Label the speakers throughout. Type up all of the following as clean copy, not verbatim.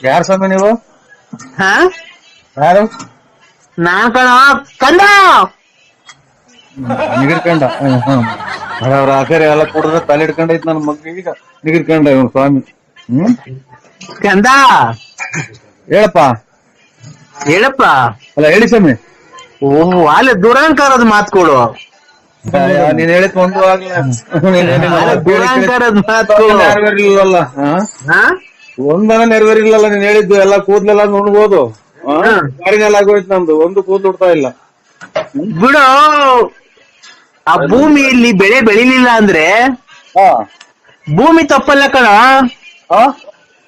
Speaker 1: ಯಾರು ಸ್ವಾಮಿ ನೀವು?
Speaker 2: ಹಾ
Speaker 1: ಯಾರು?
Speaker 2: ನಾನ್ ಕಣ ಕಂದ.
Speaker 1: ನಿಗಿರ್ಕಂಡ ಅವ್ರ ಆಖರಿ ಎಲ್ಲ ಕುಡಿದ್ರೆ ತಲೆ ಹಿಡ್ಕೊಂಡೈತ್ ನನ್ನ ಮಗ್ಗಿಗೆ ಈಗ ನಿಗಿರ್ಕಂಡ ಇವ್ನು ಸ್ವಾಮಿ.
Speaker 2: ಕಂದ
Speaker 1: ಹೇಳಪ್ಪ.
Speaker 2: ಹೇಳಪ್ಪ.
Speaker 1: ಅಲ್ಲ ಹೇಳಿ ಸ್ವಾಮಿ.
Speaker 2: ಓಹ್ ಅಲ್ಲೇ ದುರಂಕಾರದ ಮಾತುಗಳು.
Speaker 1: ನೀನ್ ಹೇಳಿದ್ ಒಂದು ಆಗ್ಲ
Speaker 2: ದುರಂಕಾರದ ಮಾತುಗಳು
Speaker 1: ನೆರವೇರಿಲ್ಲಲ್ಲ. ಒಂದನ ನೆರವೇರಿಲ್ಲಲ್ಲ ನೀನ್ ಹೇಳಿದ್ದು. ಎಲ್ಲ ಕೂದ್ಲೆಲ್ಲ ನುಣ್ಬೋದು. ಗಾಡಿನೆಲ್ಲ ಆಗೋಯ್ತು ನಂದು. ಒಂದು ಕೂದ್ಲು ಉಡ್ತಾ ಇಲ್ಲ.
Speaker 2: ಬಿಡು. ಆ ಭೂಮಿಯಲ್ಲಿ ಬೆಳೆ ಬೆಳಿಲಿಲ್ಲ ಅಂದ್ರೆ ಭೂಮಿ ತಪ್ಪಲ್ಲ ಕಣ.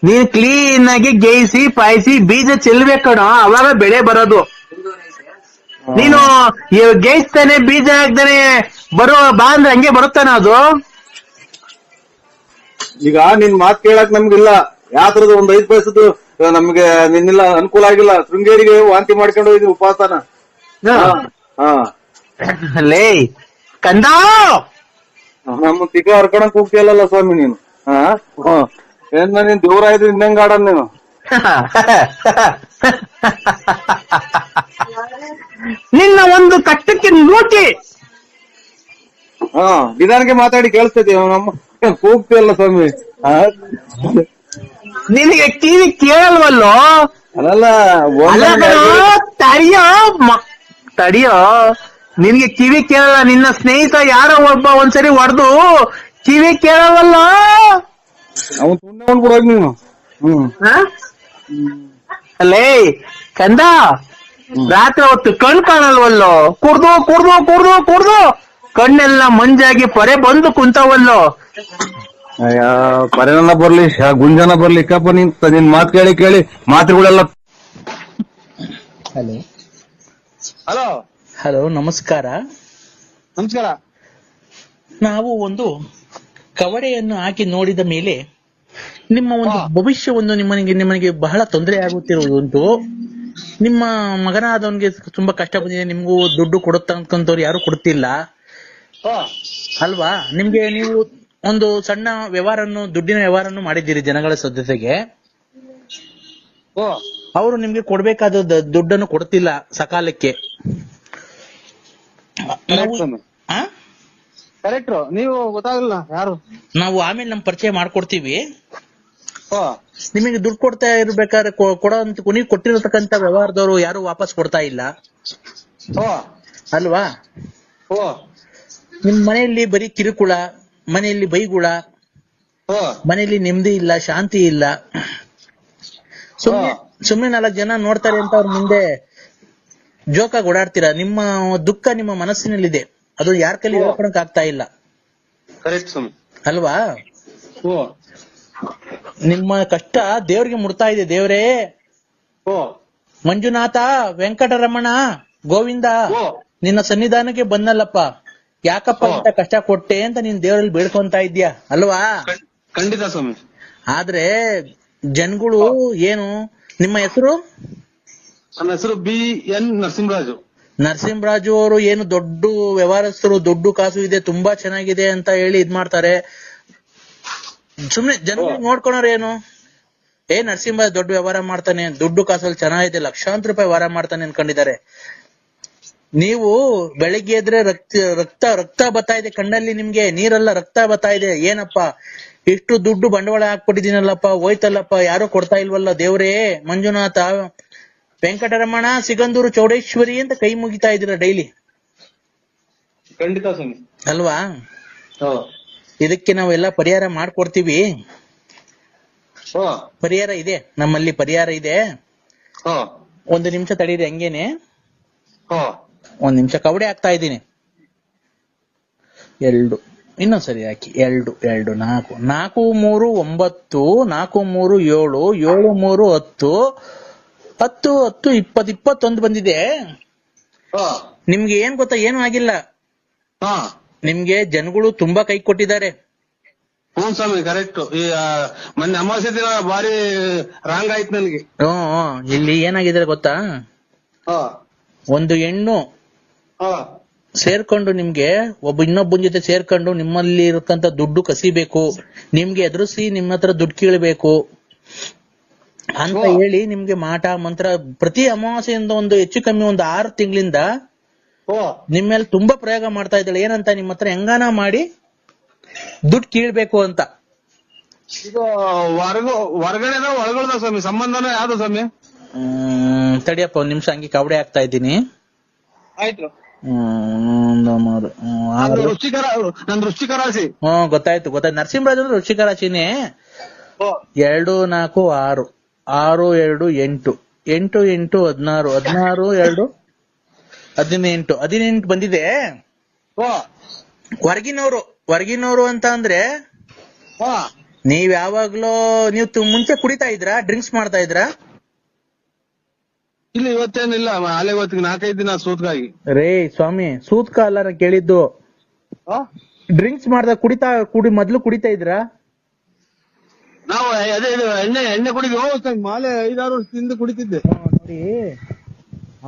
Speaker 2: ನೀನ್ ಕ್ಲೀನ್ ಆಗಿ ಗೇಯಿಸಿ ಪಾಯಿಸಿ ಬೀಜ ಚೆಲ್ಬೇಕು ಕಣ, ಅವಾಗ ಬೆಳೆ ಬರೋದು. ನೀನು ಗೇಯಿಸ್ತಾನೆ ಬೀಜ ಹಾಕ್ತಾನೆ ಬರೋ ಬಾ ಅಂದ್ರೆ ಹಂಗೆ ಬರುತ್ತಾನ ಅದು.
Speaker 1: ಈಗ ನಿನ್ ಮಾತ್ ಕೇಳಕ್ ನಮ್ಗಿಲ್ಲ. ಯಾವ್ದ್ರದ್ದು ಒಂದ್ 5 ಪೈಸದ್ದು ನಮ್ಗೆ ನಿನ್ನೆಲ್ಲ ಅನುಕೂಲ ಆಗಿಲ್ಲ. ಶೃಂಗೇರಿಗೆ ವಾಂತಿ ಮಾಡ್ಕೊಂಡು ಹೋಗಿದ್ವಿ ಉಪವಾಸನ.
Speaker 2: ಲೇ ಕಂದ,
Speaker 1: ನಮ್ಮ ತಿಕ್ಕ ಹರ್ಕೊಳಕ್ ಹೋಗ್ತಿಯಲ್ಲ ಸ್ವಾಮಿ ನೀನು. ಏನ್ ನೀನ್ ದೇವ್ರ ಆಯ್ತು ಇನ್ನಂಗ ಆಡಲ್ ನೀನು.
Speaker 2: ನಿನ್ನ ಒಂದು ಕಟ್ಟಕ್ಕೆ ನೋಟಿ.
Speaker 1: ನಿಧಾನಕ್ಕೆ ಮಾತಾಡಿ ಕೇಳಿಸ್ತೈತಿ. ನಮ್ಮ ಕೂಗ್ತಿಯಲ್ಲ ಸ್ವಾಮಿ.
Speaker 2: ನಿನಗೆ ಟಿವಿ ಕೇಳಲ್ವಲ್ಲೋ?
Speaker 1: ಅದಲ್ಲ
Speaker 2: ತಡಿಯೋ. ನಿನ್ಗೆ ಕಿವಿ ಕೇಳಲ್ಲ. ನಿನ್ನ ಸ್ನೇಹಿತ ಯಾರೋ ಒಬ್ಬ ಒಂದ್ಸರಿ ಹೊಡೆದು ಕಿವಿ ಕೇಳವಲ್ಲ.
Speaker 1: ಅವನ್ ತುಂಡ ಬಿಡೋಗ್ ನೀನು.
Speaker 2: ಅಲ್ಲೇ ಕಂದ, ರಾತ್ರಿ ಹೊತ್ತು ಕಣ್ ಕಾಣಲ್ವಲ್ಲೋ? ಕುಡ್ದು ಕುಡ್ದು ಕುಡ್ದು ಕುಡ್ದು ಕಣ್ಣೆಲ್ಲ ಮಂಜಾಗಿ ಪೊರೆ ಬಂದು ಕುಂತವಲ್ಲೋ.
Speaker 1: ಅಯ್ಯ, ಪರೆನ ಬರ್ಲಿ ಗುಂಜನ ಬರ್ಲಿ ಕಪ್ಪ ನಿನ್ ಮಾತ್ ಕೇಳಿ ಕೇಳಿ ಮಾತುಗಳೆಲ್ಲ.
Speaker 3: ಹಲೋ
Speaker 4: ಹಲೋ
Speaker 3: ಹಲೋ, ನಮಸ್ಕಾರ.
Speaker 4: ನಮಸ್ಕಾರ.
Speaker 3: ನಾವು ಒಂದು ಕವಡೆಯನ್ನು ಹಾಕಿ ನೋಡಿದ ಮೇಲೆ ನಿಮ್ಮ ಒಂದು ಭವಿಷ್ಯವನ್ನು ನಿಮ್ಮನಿಗೆ ಬಹಳ ತೊಂದರೆ ಆಗುತ್ತಿರುವುದುಂಟು. ನಿಮ್ಮ ಮಗನಾದವನಿಗೆ ತುಂಬಾ ಕಷ್ಟ ಬಂದಿದೆ. ನಿಮ್ಗೂ ದುಡ್ಡು ಕೊಡುತ್ತಂತವ್ರು ಯಾರು ಕೊಡ್ತಿಲ್ಲ ಅಲ್ವಾ? ನಿಮ್ಗೆ ನೀವು ಒಂದು ಸಣ್ಣ ವ್ಯವಹಾರನ್ನು, ದುಡ್ಡಿನ ವ್ಯವಹಾರನ್ನು ಮಾಡಿದ್ದೀರಿ ಜನಗಳ ಜೊತೆಗೆ. ಅವರು ನಿಮ್ಗೆ ಕೊಡ್ಬೇಕಾದ ದುಡ್ಡನ್ನು ಕೊಡ್ತಿಲ್ಲ ಸಕಾಲಕ್ಕೆ.
Speaker 4: ಕರೆಕ್ಟ್ರು, ನೀವು ಗೊತ್ತಾಗಲ್ಲ ಯಾರು.
Speaker 3: ನಾವು ಆಮೇಲೆ ನಮ್ ಪರಿಚಯ ಮಾಡ್ಕೊಡ್ತೀವಿ. ನಿಮಗೆ ದುಡ್ಡು ಕೊಡ್ತಾ ಇರ್ಬೇಕಾದ್ರೆ ನೀವು ಕೊಟ್ಟಿರತಕ್ಕಂತ ವ್ಯವಹಾರದವರು ಯಾರು ವಾಪಸ್ ಕೊಡ್ತಾ ಇಲ್ಲ ಅಲ್ವಾ? ನಿಮ್ ಮನೆಯಲ್ಲಿ ಬರೀ ಕಿರುಕುಳ, ಮನೆಯಲ್ಲಿ ಬೈಗುಳ, ಮನೆಯಲ್ಲಿ ನೆಮ್ಮದಿ ಇಲ್ಲ, ಶಾಂತಿ ಇಲ್ಲ. ಸುಮ್ನೆ 4 ಜನ ನೋಡ್ತಾರೆ ಅಂತ ಅವ್ರ ಮುಂದೆ ಜೋಕಾಗಿ ಓಡಾಡ್ತೀರಾ. ನಿಮ್ಮ ದುಃಖ ನಿಮ್ಮ ಮನಸ್ಸಿನಲ್ಲಿದೆ, ಅದು ಯಾರ ಕೈಲಿ ಹೇಳ್ಕೊಳಕ್ ಆಗ್ತಾ ಇಲ್ಲ ಅಲ್ವಾ? ನಿಮ್ಮ ಕಷ್ಟ ದೇವ್ರಿಗೆ ಮುಡ್ತಾ ಇದೆ. ದೇವ್ರೇ, ಮಂಜುನಾಥ, ವೆಂಕಟರಮಣ, ಗೋವಿಂದ, ನಿನ್ನ ಸನ್ನಿಧಾನಕ್ಕೆ ಬಂದಲ್ಲಪ್ಪ, ಯಾಕಪ್ಪ ಇಂತ ಕಷ್ಟ ಕೊಟ್ಟೆ ಅಂತ ನೀನ್ ದೇವರಲ್ಲಿ ಬೇಡ್ಕೊಂತ ಇದ್ಯಾ ಅಲ್ವಾ?
Speaker 4: ಖಂಡಿತ ಸ್ವಾಮಿ.
Speaker 3: ಆದ್ರೆ ಜನಗಳು ಏನು, ನಿಮ್ಮ ಹೆಸರು?
Speaker 4: ನನ್ನ ಹೆಸರು BN ನರಸಿಂಹರಾಜು.
Speaker 3: ನರಸಿಂಹರಾಜು ಅವರು ಏನು ದೊಡ್ಡ ವ್ಯವಹಾರಸ್ಥರು, ದುಡ್ಡು ಕಾಸು ಇದೆ, ತುಂಬಾ ಚೆನ್ನಾಗಿದೆ ಅಂತ ಹೇಳಿ ಇದ್ ಮಾಡ್ತಾರೆ. ಸುಮ್ನೆ ಜನಗಳು ನೋಡ್ಕೊಳೋರು ಏನು, ನರಸಿಂಹ ದೊಡ್ಡ ವ್ಯವಹಾರ ಮಾಡ್ತಾನೆ, ದುಡ್ಡು ಕಾಸಲ್ಲಿ ಚೆನ್ನಾಗಿದೆ, ಲಕ್ಷಾಂತರ ರೂಪಾಯಿ ವ್ಯವಹಾರ ಮಾಡ್ತಾನೆ ಅನ್ಕೊಂಡಿದ್ದಾರೆ. ನೀವು ಬೆಳಿಗ್ಗೆ ಎದ್ರೆ ರಕ್ತ ಬರ್ತಾ ಇದೆ ಕಣ್ಣಲ್ಲಿ, ನಿಮ್ಗೆ ನೀರೆಲ್ಲ ರಕ್ತ ಬರ್ತಾ ಇದೆ. ಏನಪ್ಪ ಇಷ್ಟು ದುಡ್ಡು ಬಂಡವಾಳ ಹಾಕ್ಬಿಟ್ಟಿದ್ದೀನಲ್ಲಪ್ಪ, ಹೋಯ್ತಲ್ಲಪ್ಪ, ಯಾರು ಕೊಡ್ತಾ ಇಲ್ವಲ್ಲ ದೇವ್ರೇ, ಮಂಜುನಾಥ, ವೆಂಕಟರಮಣ, ಸಿಗಂದೂರು, ಚೌಡೇಶ್ವರಿ ಅಂತ ಕೈ ಮುಗಿತಾ ಇದ್ದೀರಾ ಡೈಲಿ.
Speaker 4: ಖಂಡಿತ ಸ್ವಾಮಿ
Speaker 3: ಅಲ್ವಾ? ಇದಕ್ಕೆ ನಾವೆಲ್ಲ ಪರಿಹಾರ ಮಾಡ್ಕೊಡ್ತೀವಿ. ಪರಿಹಾರ ಇದೆ, ನಮ್ಮಲ್ಲಿ ಪರಿಹಾರ ಇದೆ. 1 ನಿಮಿಷ ತಡೀರಿ ಹಂಗೇನೆ. 1 ನಿಮಿಷ ಕವಡೆ ಹಾಕ್ತಾ ಇದ್ದೀನಿ. 2 ಇನ್ನೊಂದ್ಸರಿ ಹಾಕಿ. 2 2 4 4 3 9 4 3 7 7 3 10 10 10 20 21 ಬಂದಿದೆ. ನಿಮ್ಗೆ ಏನ್ ಗೊತ್ತಾ, ಏನು ಆಗಿಲ್ಲ. ನಿಮ್ಗೆ ಜನಗಳು ತುಂಬಾ ಕೈ ಕೊಟ್ಟಿದ್ದಾರೆ.
Speaker 4: ಹ್ಞೂ ಸ್ವಾಮಿ, ಕರೆಕ್ಟ್. ಈ ಮೊನ್ನೆ ಅಮಾವಾಸ್ಯೆ ದಿನ ಬಾರಿ ರಾಂಗ್ ಆಯ್ತು ನನ್ಗೆ.
Speaker 3: ಇಲ್ಲಿ ಏನಾಗಿದ್ರೆ ಗೊತ್ತಾ, ಒಂದು ಹೆಣ್ಣು ಸೇರ್ಕೊಂಡು ನಿಮ್ಗೆ ಇನ್ನೊಬ್ಬನ ಜೊತೆ ಸೇರ್ಕೊಂಡು ನಿಮ್ಮಲ್ಲಿ ಇರತಕ್ಕಂತ ದುಡ್ಡು ಕಸಿಬೇಕು, ನಿಮ್ಗೆ ಎದುರಿಸಿ ನಿಮ್ಮ ಹತ್ರ ದುಡ್ಡು ಕೀಳ್ಬೇಕು. ಅಂತ ಹೇಳಿ ನಿಮ್ಗೆ ಮಾಟ ಮಂತ್ರ ಪ್ರತಿ ಅಮಾವಾಸ್ಯೆಯಿಂದ ಒಂದು ಹೆಚ್ಚು ಕಮ್ಮಿ ಒಂದು 6 ತಿಂಗಳಿಂದ ನಿಮ್ ಮೇಲೆ ತುಂಬಾ ಪ್ರಯೋಗ ಮಾಡ್ತಾ ಇದ್ದಾಳೆ. ಏನಂತ ನಿಮ್ಮ ಹತ್ರ ಹೆಂಗಾನ ಮಾಡಿ ದುಡ್ಡು ಕೀಳ್ಬೇಕು ಅಂತ.
Speaker 4: ಇದು ಹೊರಗಡೆ ಒಳಗಡೆ ಸ್ವಾಮಿ, ಸಂಬಂಧನ ಯಾವ್ದು ಸ್ವಾಮಿ?
Speaker 3: ತಡಿಯಪ್ಪ ಒಂದ್ ನಿಮಿಷ ಹಂಗೆ ಕವಡೆ ಆಗ್ತಾ ಇದ್ದೀನಿ.
Speaker 4: ಆಯ್ತು.
Speaker 3: ನಂದು
Speaker 4: ವೃಶ್ಚಿಕ ರಾಶಿ.
Speaker 3: ಗೊತ್ತಾಯ್ತು. ನರಸಿಂಹರಾಜ್ ಅಂದ್ರೆ ವೃಶ್ಚಿಕ ರಾಶಿನೇ. 2 4 6 6 2 8 8 8 16 16 2 18 18 ಬಂದಿದೆ. ಹೊರಗಿನವರು ಅಂತ ಅಂದ್ರೆ ನೀವ್ ಯಾವಾಗ್ಲೂ ಮುಂಚೆ ಕುಡಿತಾ ಇದ್ರಾ, ಡ್ರಿಂಕ್ಸ್ ಮಾಡ್ತಾ ಇದ್ರಾ?
Speaker 4: ಇಲ್ಲ, ಇವತ್ತೇನಿಲ್ಲ. ಅಲ್ಲೇ ಇವತ್ತಿಗೆ 4-5 ದಿನ ಸೂತ್ಕಾಗಿ.
Speaker 3: ರೇ ಸ್ವಾಮಿ, ಸೂತ್ಕ ಅಲ್ಲ ನಾ ಕೇಳಿದ್ದು. ಡ್ರಿಂಕ್ಸ್ ಮಾಡ್ದಾಗ ಮೊದ್ಲು ಕುಡಿತಾ ಇದ್ರಾ?
Speaker 4: ನಾವು ಅದೇ ಎಣ್ಣೆ ಕುಡಿದ್ವಿ. ಮಾಲೆ 5-6 ವರ್ಷದಿಂದ ಕುಡಿತಿದ್ದೆ.
Speaker 3: ನೋಡಿ,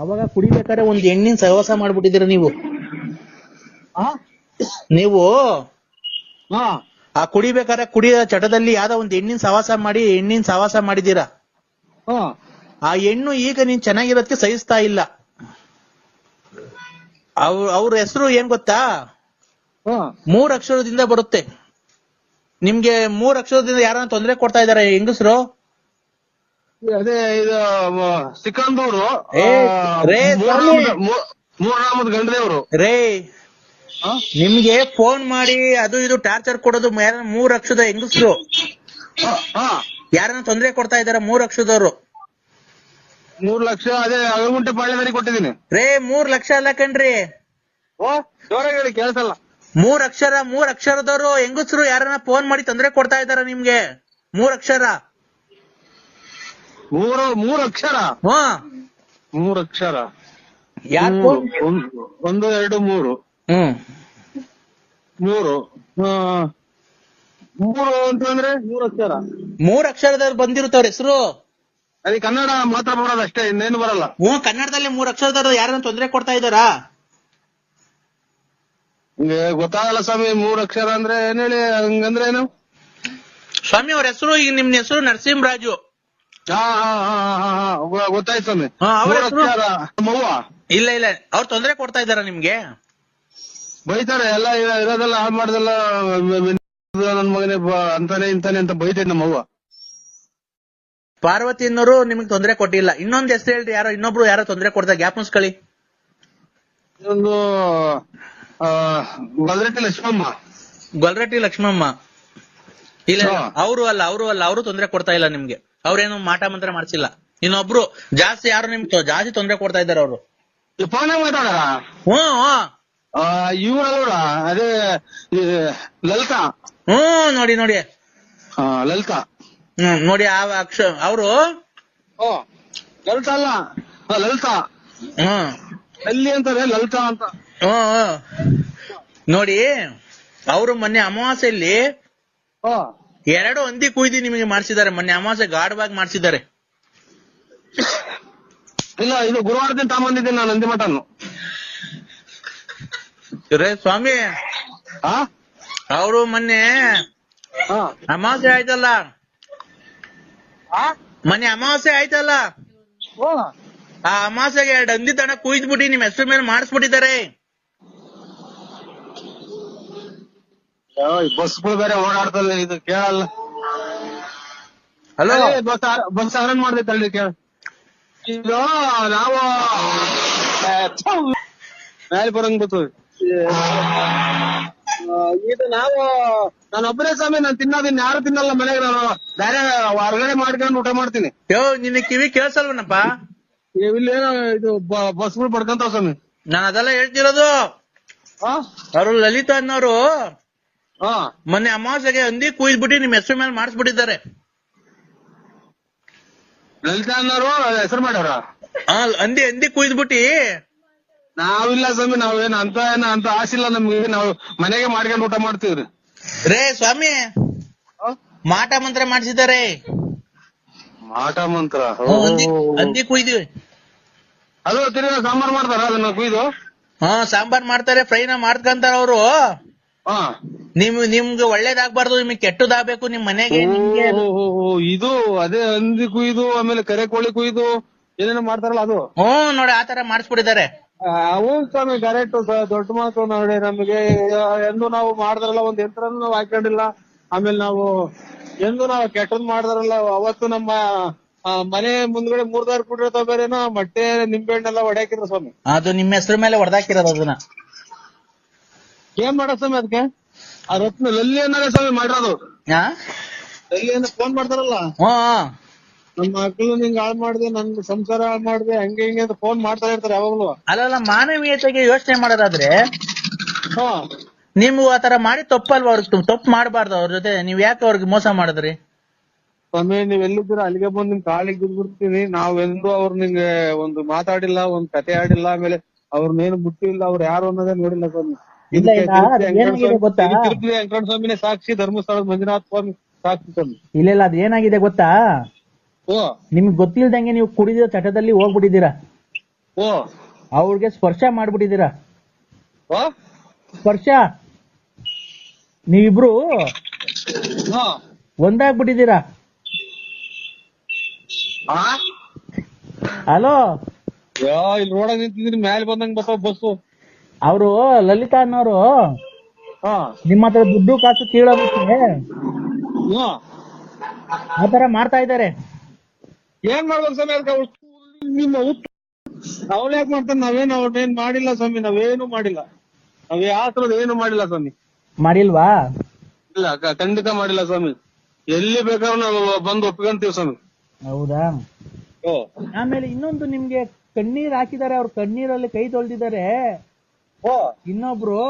Speaker 3: ಅವಾಗ ಕುಡಿಬೇಕಾದ್ರೆ ಒಂದ್ ಎಣ್ಣಿನ ಸಹವಾಸ ಮಾಡ್ಬಿಟ್ಟಿದ್ದೀರ ನೀವು. ಆ ಕುಡಿಬೇಕಾದ್ರೆ ಕುಡಿಯೋ ಚಟದಲ್ಲಿ ಯಾವ್ದೋ ಒಂದ್ ಎಣ್ಣಿನ ಸಹವಾಸ ಮಾಡಿದೀರಾ. ಆ ಹೆಣ್ಣು ಈಗ ನೀನ್ ಚೆನ್ನಾಗಿರೋದಕ್ಕೆ ಸಹಿಸ್ತಾ ಇಲ್ಲ. ಅವ್ರ ಹೆಸರು ಏನ್ ಗೊತ್ತಾ? 3 ಅಕ್ಷರದಿಂದ ಬರುತ್ತೆ. ನಿಮ್ಗೆ 3 ಅಕ್ಷರದಿಂದ ಯಾರನ್ನ ತೊಂದರೆ ಕೊಡ್ತಾ ಇದಾರೆ ಹೆಂಗಸರು?
Speaker 4: ಅದೇ ಇದು ಸಿಕ್ಕಂದೂರು ಮೂರನಾಮದ ಗಂಡದೇವ್ರು
Speaker 3: ರೇ. ನಿಮ್ಗೆ ಫೋನ್ ಮಾಡಿ ಅದು ಇದು ಟಾರ್ಚರ್ ಕೊಡೋದು 3 ಅಕ್ಷರದ ಹೆಂಗಸರು ಯಾರನ್ನ ತೊಂದರೆ ಕೊಡ್ತಾ ಇದಾರೆ. 3 ಅಕ್ಷರದವ್ರು.
Speaker 4: 3 ಲಕ್ಷ ಅದೇ ಅಗಗುಂಟೆ ಪಾಳ್ಯದಲ್ಲಿ ಕೊಟ್ಟಿದ್ದೀನಿ
Speaker 3: ರೇ. 3 ಲಕ್ಷ ಅಲ್ಲ ಕಣ್ರಿ.
Speaker 4: ಜೋರಾಗಿ ಹೇಳಿ, ಕೇಳಿಸಲ್ಲ.
Speaker 3: 3 ಅಕ್ಷರದವರು ಹೆಂಗಸರು ಯಾರನ್ನ ಫೋನ್ ಮಾಡಿ ತೊಂದರೆ ಕೊಡ್ತಾ ಇದಾರ ನಿಮ್ಗೆ. 3 ಅಕ್ಷರ.
Speaker 4: 3 ಅಕ್ಷರ. 3 ಅಕ್ಷರ. 1 2 3 3 ಅಂತಂದ್ರೆ 3 ಅಕ್ಷರ.
Speaker 3: 3 ಅಕ್ಷರದವ್ರು ಬಂದಿರುತ್ತವ್ರ ಹೆಸರು.
Speaker 4: ಅದೇ ಕನ್ನಡ ಮಾತ್ರ ಬರೋದು ಅಷ್ಟೇ, ಇನ್ನೇನು ಬರಲ್ಲ.
Speaker 3: ಕನ್ನಡದಲ್ಲಿ 3 ಅಕ್ಷರದವ್ರು ಯಾರನ್ನ ತೊಂದರೆ ಕೊಡ್ತಾ ಇದಾರಾ?
Speaker 4: ನಿಮ್ಗೆ ಗೊತ್ತಾಗಲ್ಲ ಸ್ವಾಮಿ. 3 ಅಕ್ಷರ ಅಂದ್ರೆ ಏನ್ ಹೇಳಿ, ಹಂಗಂದ್ರೆ ಏನು
Speaker 3: ಸ್ವಾಮಿ? ಅವ್ರ ಹೆಸರು ಈಗ ನಿಮ್ ಹೆಸರು ನರಸಿಂಹರಾಜು.
Speaker 4: ಗೊತ್ತಾಯ್ತು ಸ್ವಾಮಿ. ಮವ್ವ
Speaker 3: ಇಲ್ಲ ಅವ್ರು ತೊಂದರೆ ಕೊಡ್ತಾ ಇದಾರ ನಿಮ್ಗೆ.
Speaker 4: ಬೈತಾರೆ ಎಲ್ಲ ಇರೋದೆಲ್ಲ ಹಾಳು ಮಾಡ್ದೆಲ್ಲ ನನ್ ಮಗನೇ ಅಂತಾನೆ ಇಂತಾನೆ ಅಂತ ಬೈತೈತೆ ನಮ್ಮವ್ವ.
Speaker 3: ಪಾರ್ವತಿ ಅನ್ನೋರು ನಿಮ್ಗೆ ತೊಂದರೆ ಕೊಟ್ಟಿಲ್ಲ. ಇನ್ನೊಂದ್ ಹೆಸರು ಹೇಳ್ರಿ, ಇನ್ನೊಬ್ರು ಯಾರೋ ತೊಂದರೆ ಕೊಡ್ತಾರೆ, ಜ್ಞಾಪನಿಸ್ಕೊಳ್ಳಿ.
Speaker 4: ಇನ್ನೊಂದು
Speaker 3: ಗೊಲ್ರಟ್ಟಿ ಲಕ್ಷ್ಮಮ್ಮ. ಇಲ್ಲ, ಅವರು ತೊಂದರೆ ಕೊಡ್ತಾ ಇಲ್ಲ ನಿಮ್ಗೆ. ಅವ್ರೇನು ಮಾಟ ಮಂತ್ರ ಮಾಡ್ಸಿಲ್ಲ. ಇನ್ನೊಬ್ರು ಜಾಸ್ತಿ ಯಾರು ನಿಮ್ಗೆ ಜಾಸ್ತಿ ತೊಂದರೆ ಕೊಡ್ತಾ ಇದಾರೆ ಅವರು.
Speaker 4: ಫೋನ್ ಮಾತಾಡ. ಇವ್ರಲ್ಲ, ಅದೇ ಲಲಿತಾ.
Speaker 3: ನೋಡಿ
Speaker 4: ಲಲಿತಾ.
Speaker 3: ನೋಡಿ ಅವರು
Speaker 4: ಲಲಿತಾ ಅಲ್ಲ, ಲಲಿತಾ. ಅಲ್ಲಿ ಅಂತಾರೆ ಲಲಿತಾ ಅಂತ.
Speaker 3: ನೋಡಿ, ಅವರು ಮೊನ್ನೆ ಅಮಾವಾಸ್ಯೆಯಲ್ಲಿ 2 ಹಂದಿ ಕುಯ್ದು ನಿಮಗೆ ಮಾಡಿಸಿದ್ದಾರೆ. ಮೊನ್ನೆ ಅಮಾವಾಸ್ಯೆ ಗಾಢವಾಗಿ ಮಾಡಿಸಿದ್ದಾರೆ.
Speaker 4: ಇಲ್ಲ, ಇದು ಗುರುವಾರದಿಂದ ತಗೊಂಬಂದಿದ್ದೀನಿ ನಾನು ಹಂದಿ ಮಟನ್ನು.
Speaker 3: ರೇ ಸ್ವಾಮಿ, ಅವರು ಮೊನ್ನೆ ಅಮಾವಾಸ್ಯೆ ಆಯ್ತಲ್ಲ, ಆ ಅಮಾವಾಸ್ಯೆಗೆ 2 ಹಂದಿ ದನ ಕುಯ್ದ್ಬಿಟ್ಟು ನಿಮ್ ಹೆಸರು ಮೇಲೆ ಮಾಡಿಸ್ಬಿಟ್ಟಿದ್ದಾರೆ.
Speaker 4: ಬಸ್ಗಳು ಬೇರೆ ಓಡಾಡ್ತದೆ, ಇದು ಕೇಳಲ್ಲ.
Speaker 3: ಹಲೋ,
Speaker 4: ಬಸ್ ಆರನ್ ಮಾಡ್ದೈತಲ್ರಿ, ಕೇಳ. ಇದು ನಾವು ಮೇಲೆ ಬರಂಗ್ ಬರ್ತದೆ. ಇದು ನಾನು ಒಬ್ಬರೇ ಸ್ವಾಮಿ. ನಾನು ತಿನ್ನೋದಿನ್ ಯಾರು ತಿನ್ನಲ್ಲ ಮನೆಗೆ. ನಾನು ಬೇರೆ ಹೊರಗಡೆ ಮಾಡ್ಕೊಂಡು ಊಟ ಮಾಡ್ತೀನಿ.
Speaker 3: ನಿನ್ನ ಕಿವಿ ಕೇಳ್ಸಲ್ವನಪ್ಪ?
Speaker 4: ಇಲ್ಲೇನೋ ಇದು ಬಸ್ಗಳು ಪಡ್ಕೊಂತಾವ ಸ್ವಾಮಿ.
Speaker 3: ನಾನು ಅದೆಲ್ಲ ಹೇಳ್ತಿರೋದು. ಅವರು ಲಲಿತಾ ಅನ್ನೋರು ಮೊನ್ನೆ ಅಮಾವಾಸ್ಯೆಗೆ ಹಂದಿ ಕುಯ್ದ್ಬಿಟ್ಟು ನಿಮ್ ಹೆಸರು ಮೇಲೆ ಮಾಡಿಸ್ಬಿಟ್ಟಿದ್ದಾರೆ.
Speaker 4: ಲಲಿತಾ ಅನ್ನೋರು ಹೆಸರು ಮಾಡ್ಯಾರ.
Speaker 3: ಹಂದಿ ಕುಯ್ದ್ಬಿಟ್ಟಿ.
Speaker 4: ನಾವಿಲ್ಲ ಸ್ವಾಮಿ, ನಾವೇನು ಅಂತ ಆಸಿಲ್ಲ ನಮ್ಗೆ. ನಾವು ಮನೆಗೆ ಮಾಡ್ಕೊಂಡು ಊಟ ಮಾಡ್ತೀವ್ರಿ.
Speaker 3: ರೇ ಸ್ವಾಮಿ, ಮಾಟ ಮಂತ್ರ ಮಾಡಿಸಿದ್ದಾರೆ.
Speaker 4: ಮಾಟ ಮಂತ್ರ
Speaker 3: ಹಂದಿ ಕುಯ್ದಿವಿ.
Speaker 4: ಅದು ತಿರ್ಗಾ ಸಾಂಬಾರ್ ಮಾಡ್ತಾರ ಅದನ್ನ ಕುಯ್ದು?
Speaker 3: ಸಾಂಬಾರ್ ಮಾಡ್ತಾರೆ, ಫ್ರೈನ ಮಾಡ್ಕಂತಾರ ಅವರು. ನಿಮ್ಗೆ ಒಳ್ಳೇದಾಗ್ಬಾರ್ದು, ನಿಮ್ಗೆ ಕೆಟ್ಟದಾಗ್ಬೇಕು ನಿಮ್ ಮನೆಗೆ, ನಿಮ್ಗೆ.
Speaker 4: ಇದು ಅದೇ ಹಂದಿ ಕುಯ್ದು ಆಮೇಲೆ ಕರೆ ಕೋಳಿ ಕುಯ್ದು ಏನೇನೋ ಮಾಡ್ತಾರಲ್ಲ ಅದು.
Speaker 3: ನೋಡಿ ಆತರ ಮಾಡಿಸ್ಬಿಟ್ಟಿದ್ದಾರೆ.
Speaker 4: ಹೌದು ಸ್ವಾಮಿ, ಕರೆಕ್ಟ್. ದೊಡ್ಡ ಮಾತು ನೋಡಿ. ನಮಗೆ ಎಂದು ನಾವು ಮಾಡಿದ್ರಲ್ಲ ಒಂದ್ ಯಂತ್ರನೂ ನಾವು ಹಾಕೊಂಡಿಲ್ಲ. ಆಮೇಲೆ ನಾವು ಎಂದು ನಾವು ಕೆಟ್ಟದ್ ಮಾಡಿದ್ರಲ್ಲ ಅವತ್ತು ನಮ್ಮ ಮನೆ ಮುಂದ್ಗಡೆ 3 ಕುಡಿರೋ ಬೇರೆನೋ ಮೊಟ್ಟೆ ನಿಂಬೆಹಣ್ಣೆಲ್ಲ ಹೊಡ್ಯಾಕಿದ್ರು ಸ್ವಾಮಿ.
Speaker 3: ಅದು ನಿಮ್ಮ ಹೆಸರು ಮೇಲೆ ಹೊಡೆದಾಕಿರೋದು ಅದನ್ನ.
Speaker 4: ಏನ್ ಮಾಡೋ ಸ್ವಾಮಿ ಅದಕ್ಕೆ? ಆ ರತ್ನ ಲಲ್ಲಿ ಅನ್ನೋದೇ ಸ್ವಾಮಿ ಮಾಡಿರೋದು. ಲಲ್ಲಿ ಅನ್ನೋ ಫೋನ್ ಮಾಡ್ತಾರಲ್ಲ, ನಮ್ಮ ಮಕ್ಕಳು ನಿಂಗೆ ಹಾಳು ಮಾಡಿದೆ, ನನ್ ಸಂಸಾರ ಹಾಳು ಮಾಡಿದೆ, ಹಂಗೆ ಹಿಂಗೆ ಅಂತ ಫೋನ್ ಮಾಡ್ತಾ ಇರ್ತಾರೆ ಯಾವಾಗ್ಲೂ.
Speaker 3: ಅಲ್ಲ ಮಾನವೀಯತೆಗೆ ಯೋಚನೆ ಮಾಡೋದಾದ್ರೆ ನೀವು ಆತರ ಮಾಡಿ ತಪ್ಪಲ್ವಾ? ಅವ್ರಿಗೆ ತಪ್ಪು ಮಾಡಬಾರ್ದು. ಅವ್ರ ಜೊತೆ ನೀವ್ ಯಾಕೆ ಅವ್ರಿಗೆ ಮೋಸ ಮಾಡಿದ್ರಿ?
Speaker 4: ಸ್ವಾಮಿ, ನೀವ್ ಎಲ್ಲಿದ್ದೀರ ಅಲ್ಲಿಗೆ ಬಂದು ನಿಮ್ ಕಾಲಿಗೆ ಬಿದ್ಬಿಡ್ತೀನಿ. ನಾವೆಂದು ಅವ್ರು ನಿಂಗೆ ಒಂದು ಮಾತಾಡಿಲ್ಲ, ಒಂದ್ ಕತೆ ಆಡಿಲ್ಲ, ಆಮೇಲೆ ಅವ್ರನ್ನೇನು ಬಿಟ್ಟಿಲ್ಲ, ಅವ್ರು ಯಾರು ಅನ್ನೋದೇ ನೋಡಿಲ್ಲ ಸ್ವಾಮಿ. ತಿರುಪತಿ ವೆಂಕಟ ಸ್ವಾಮಿನೇ ಸಾಕ್ಷಿ, ಧರ್ಮಸ್ಥಳದ ಮಂಜುನಾಥ ಸ್ವಾಮಿ ಸಾಕ್ಷಿ ಸ್ವಾಮಿ.
Speaker 3: ಇಲ್ಲ ಅದ್ ಏನಾಗಿದೆ ಗೊತ್ತಾ? ನಿಮ್ಗೆ ಗೊತ್ತಿಲ್ದಂಗೆ ನೀವು ಕುಡಿದಿರೋ ಚಟದಲ್ಲಿ ಹೋಗ್ಬಿಟ್ಟಿದ್ದೀರಾ. ಅವ್ರಿಗೆ ಸ್ಪರ್ಶ ಮಾಡ್ಬಿಟ್ಟಿದ್ದೀರಾ. ಸ್ಪರ್ಶ ನೀವಿಬ್ರು ಒಂದಾಗ್ಬಿಟ್ಟಿದ್ದೀರಾ. ಹಲೋ,
Speaker 4: ಇಲ್ಲಿ ರೋಡಾಗ ನಿಂತಿದ್ದೀನಿ, ಮ್ಯಾಲೆ ಬಂದಂಗ್ ಬರ್ತಾವ ಬಸ್ಸು.
Speaker 3: ಅವರು ಲಲಿತಾ ಅನ್ನೋರು ನಿಮ್ಮ ಹತ್ರ ದುಡ್ಡು ಕಾಸು ಕೀಳೋದಕ್ಕೆ ಆತರ ಮಾಡ್ತಾ ಇದ್ದಾರೆ.
Speaker 4: ಏನ್ ಮಾಡ್ಬೇಕು ಸ್ವಾಮಿ? ಅದಕ್ಕೆ ನಿಮ್ಮ ಅವ್ಳು ಯಾಕೆ ಮಾಡ್ತಾನೆ? ನಾವೇನ್ ಮಾಡಿಲ್ಲ ಸ್ವಾಮಿ, ನಾವೇನು ಮಾಡಿಲ್ಲ. ನಾವ್ ಯಾವ ಏನು ಮಾಡಿಲ್ಲ ಸ್ವಾಮಿ.
Speaker 3: ಮಾಡಿಲ್ವಾ?
Speaker 4: ಇಲ್ಲ, ಖಂಡಿತ ಮಾಡಿಲ್ಲ ಸ್ವಾಮಿ. ಎಲ್ಲಿ ಬೇಕಾದ್ರೂ ನಾವು ಬಂದು ಒಪ್ಕೊಂತೀವಿ ಸ್ವಾಮಿ.
Speaker 3: ಹೌದಾ? ಆಮೇಲೆ ಇನ್ನೊಂದು, ನಿಮ್ಗೆ ಕಣ್ಣೀರ್ ಹಾಕಿದ್ದಾರೆ, ಅವ್ರ ಕಣ್ಣೀರಲ್ಲಿ ಕೈ ತೊಳ್ದಿದ್ದಾರೆ. ಇನ್ನೊಬ್ರು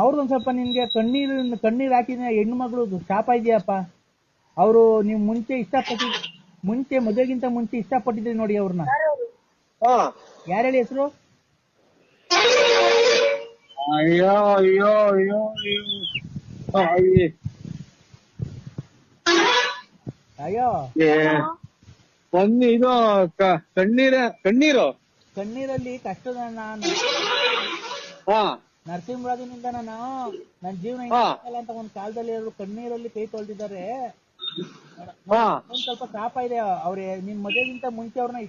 Speaker 3: ಅವ್ರದೊಂದ್ ಸ್ವಲ್ಪ ನಿಮ್ಗೆ ಕಣ್ಣೀರ್ ಹಾಕಿದ ಹೆಣ್ಣು ಮಗಳು ಶಾಪ ಇದೆಯಪ್ಪ. ಅವರು ನೀವು ಮುಂಚೆ ಮದುವೆಗಿಂತ ಮುಂಚೆ ಇಷ್ಟಪಟ್ಟಿದ್ರಿ ನೋಡಿ ಅವ್ರನ್ನ. ಯಾರು ಹೇಳಿ ಹೆಸರು?
Speaker 4: ಅಯ್ಯೋ ಅಯ್ಯೋ ಅಯ್ಯೋ
Speaker 3: ಅಯ್ಯೋ,
Speaker 4: ಬನ್ನಿ. ಇದು
Speaker 3: ಕಣ್ಣೀರಲ್ಲಿ ಕಷ್ಟದ ನರಸಿಂಹರಾಜನಿಂದ ನನ್ನ ಜೀವನ ಅಂತ ಒಂದ್ ಕಾಲದಲ್ಲಿ ಅವರು ಕಣ್ಣೀರಲ್ಲಿ ಕೈ ತೊಳ್ದಿದ್ದಾರೆ. ಒಂದ್ ಸ್ವಲ್ಪ ಶಾಪ ಇದೆ. ಅವ್ರೆ ನಿಮ್ ಮದುವೆಗಿಂತ ಮುಂಚೆ ಅವ್ರನ್ನ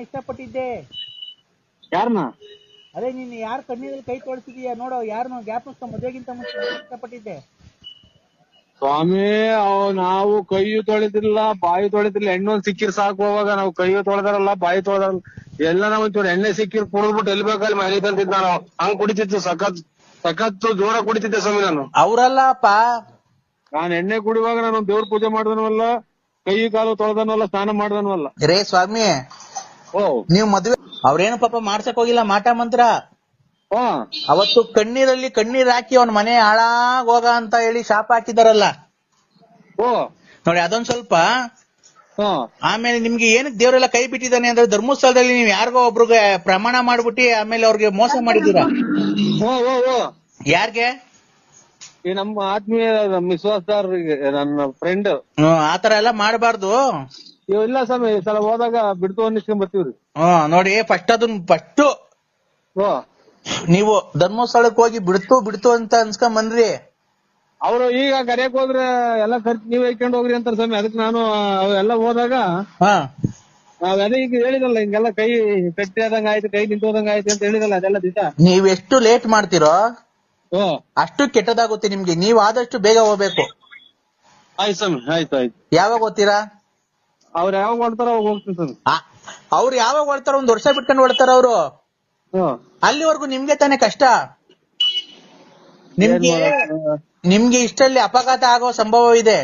Speaker 3: ಇಷ್ಟಪಟ್ಟಿದ್ದೆ.
Speaker 4: ಯಾರನ್ನ?
Speaker 3: ಅದೇ ನೀನ್ ಯಾರು ಕಣ್ಣೀರಲ್ಲಿ ಕೈ ತೊಳ್ಸಿದೀಯ ನೋಡೋ, ಯಾರನ್ನ ಜ್ಞಾಪಕ ಮದುವೆಗಿಂತ ಮುಂಚೆ ಇಷ್ಟಪಟ್ಟಿದ್ದೆ.
Speaker 4: ಸ್ವಾಮಿ, ನಾವು ಕೈಯು ತೊಳೆದಿಲ್ಲ, ಬಾಯಿ ತೊಳೆದಿಲ್ಲ. ಎಣ್ಣೆ ಸಿಕ್ಕಿರ್ ಸಾಕು. ಅವಾಗ ನಾವು ಕೈಯು ತೊಳೆದಾರಲ್ಲ, ಬಾಯಿ ತೊಳೆದಾರಲ್ಲ, ಎಲ್ಲ ನಾವ್ ಒಂಚೂರು ಎಣ್ಣೆ ಸಿಕ್ಕಿರ್ ಕುಡಿದ್ಬಿಟ್ಟು ಎಲ್ಲಿ ಬೇಕಲ್ಲಿ ಮನೆ ತಂತಿದ್ ನಾನು. ಹಂಗ್ ಕುಡಿತಿತ್ತು, ಸಖತ್ತು ಜೋರ ಕುಡಿತಿದ್ದೆ ಸ್ವಾಮಿ ನಾನು.
Speaker 3: ಅವ್ರಲ್ಲಪ್ಪ,
Speaker 4: ನಾನ್ ಎಣ್ಣೆ ಕುಡಿಯುವಾಗ ನಾನು ದೇವ್ರ ಪೂಜೆ ಮಾಡ್ದನವಲ್ಲ, ಕೈ ಕಾಲು ತೊಳೆದನವಲ್ಲ, ಸ್ನಾನ ಮಾಡ್ದನವಲ್ಲ.
Speaker 3: ರೇ ಸ್ವಾಮಿ, ನೀವ್ ಮದ್ವೆ ಅವ್ರೇನು ಪಾಪ ಮಾಡ್ಸಕ್ ಹೋಗಿಲ್ಲ ಮಾಟ ಮಂತ್ರ. ಅವತ್ತು ಕಣ್ಣೀರಲ್ಲಿ ಕಣ್ಣೀರ್ ಹಾಕಿ ಅವ್ನ ಮನೆ ಹಾಳಾಗ್ ಹೋಗ ಅಂತ ಹೇಳಿ ಶಾಪ ಹಾಕಿದಾರಲ್ಲ ನೋಡಿ, ಅದೊಂದ್ ಸ್ವಲ್ಪ. ಆಮೇಲೆ ನಿಮ್ಗೆ ಏನಕ್ಕೆ ದೇವರೆಲ್ಲ ಕೈ ಬಿಟ್ಟಿದ್ದಾನೆ ಅಂದ್ರೆ, ಧರ್ಮಸ್ಥಳದಲ್ಲಿ ನೀವ್ ಯಾರಿಗೋ ಒಬ್ರಿಗೆ ಪ್ರಮಾಣ ಮಾಡ್ಬಿಟ್ಟು ಆಮೇಲೆ ಅವ್ರಿಗೆ ಮೋಸ ಮಾಡಿದ್ದೀರಾ. ಯಾರ್ಗೆ?
Speaker 4: ಈ ನಮ್ಮ ಆತ್ಮೀಯ ವಿಶ್ವಾಸದಾರರಿಗೆ, ನನ್ನ ಫ್ರೆಂಡ್.
Speaker 3: ಆತರ ಎಲ್ಲ ಮಾಡಬಾರ್ದು.
Speaker 4: ಇಲ್ಲ ಸ್ವಾಮಿ, ಈ ಸಲ ಹೋದಾಗ ಬಿಡ್ತು ಅನ್ನಿಸ್ಕೊಂಡ್ ಬರ್ತೀವ್ರಿ.
Speaker 3: ನೋಡಿ, ಫಸ್ಟ್ ನೀವು ಧರ್ಮಸ್ಥಳಕ್ಕೆ ಹೋಗಿ ಬಿಡ್ತು ಅಂತ ಅನ್ಸ್ಕೊಂಡ್ ಬಂದ್ರಿ.
Speaker 4: ಅವ್ರು ಈಗ ಕರೆಯಕ್ ಹೋದ್ರೆ ಎಲ್ಲ ಖರ್ಚು ನೀವ್ ಹೇಳ್ಕೊಂಡ್ ಹೋಗ್ರಿ ಅಂತಾರ ಸ್ವಾಮಿ. ಅದಕ್ಕೆ ನಾನು ಎಲ್ಲ ಹೋದಾಗ ಅದೇ ಈಗ ಹೇಳಿದಲ್ಲ, ಹಿಂಗೆಲ್ಲ ಕೈ ಕಟ್ಟಿ ಆದಂಗ ಆಯ್ತು, ಕೈ ನಿಂತೋದಂಗ ಆಯ್ತು ಅಂತ ಹೇಳಿದಲ್ಲ, ಅದೆಲ್ಲ ದಿವಸ
Speaker 3: ನೀವ್ ಎಷ್ಟು ಲೇಟ್ ಮಾಡ್ತೀರೋ ಅಷ್ಟು ಕೆಟ್ಟದಾಗುತ್ತೆ ನಿಮ್ಗೆ. ನೀವ್ ಆದಷ್ಟು ಬೇಗ ಹೋಗ್ಬೇಕು.
Speaker 4: ಆಯ್ತು ಸ್ವಾಮಿ, ಆಯ್ತು.
Speaker 3: ಯಾವಾಗ ಹೋಗ್ತೀರಾ?
Speaker 4: ಅವ್ರು ಯಾವಾಗ ಹೊಡ್ತಾರ ಅವಾಗ ಹೋಗ್ತೀನಿ ಸ್ವಾಮಿ.
Speaker 3: ಅವ್ರು ಯಾವಾಗ ಹೊಡ್ತಾರ? 1 ವರ್ಷ ಬಿಟ್ಕೊಂಡು ಹೊಡ್ತಾರ ಅವ್ರು. ಅಲ್ಲಿವರೆಗೂ ನಿಮ್ಗೆ ತಾನೇ ಕಷ್ಟ. ನಿಮ್ಗೆ ಇಷ್ಟಲ್ಲಿ ಅಪಘಾತ ಆಗೋ ಸಂಭವ ಇದೆ.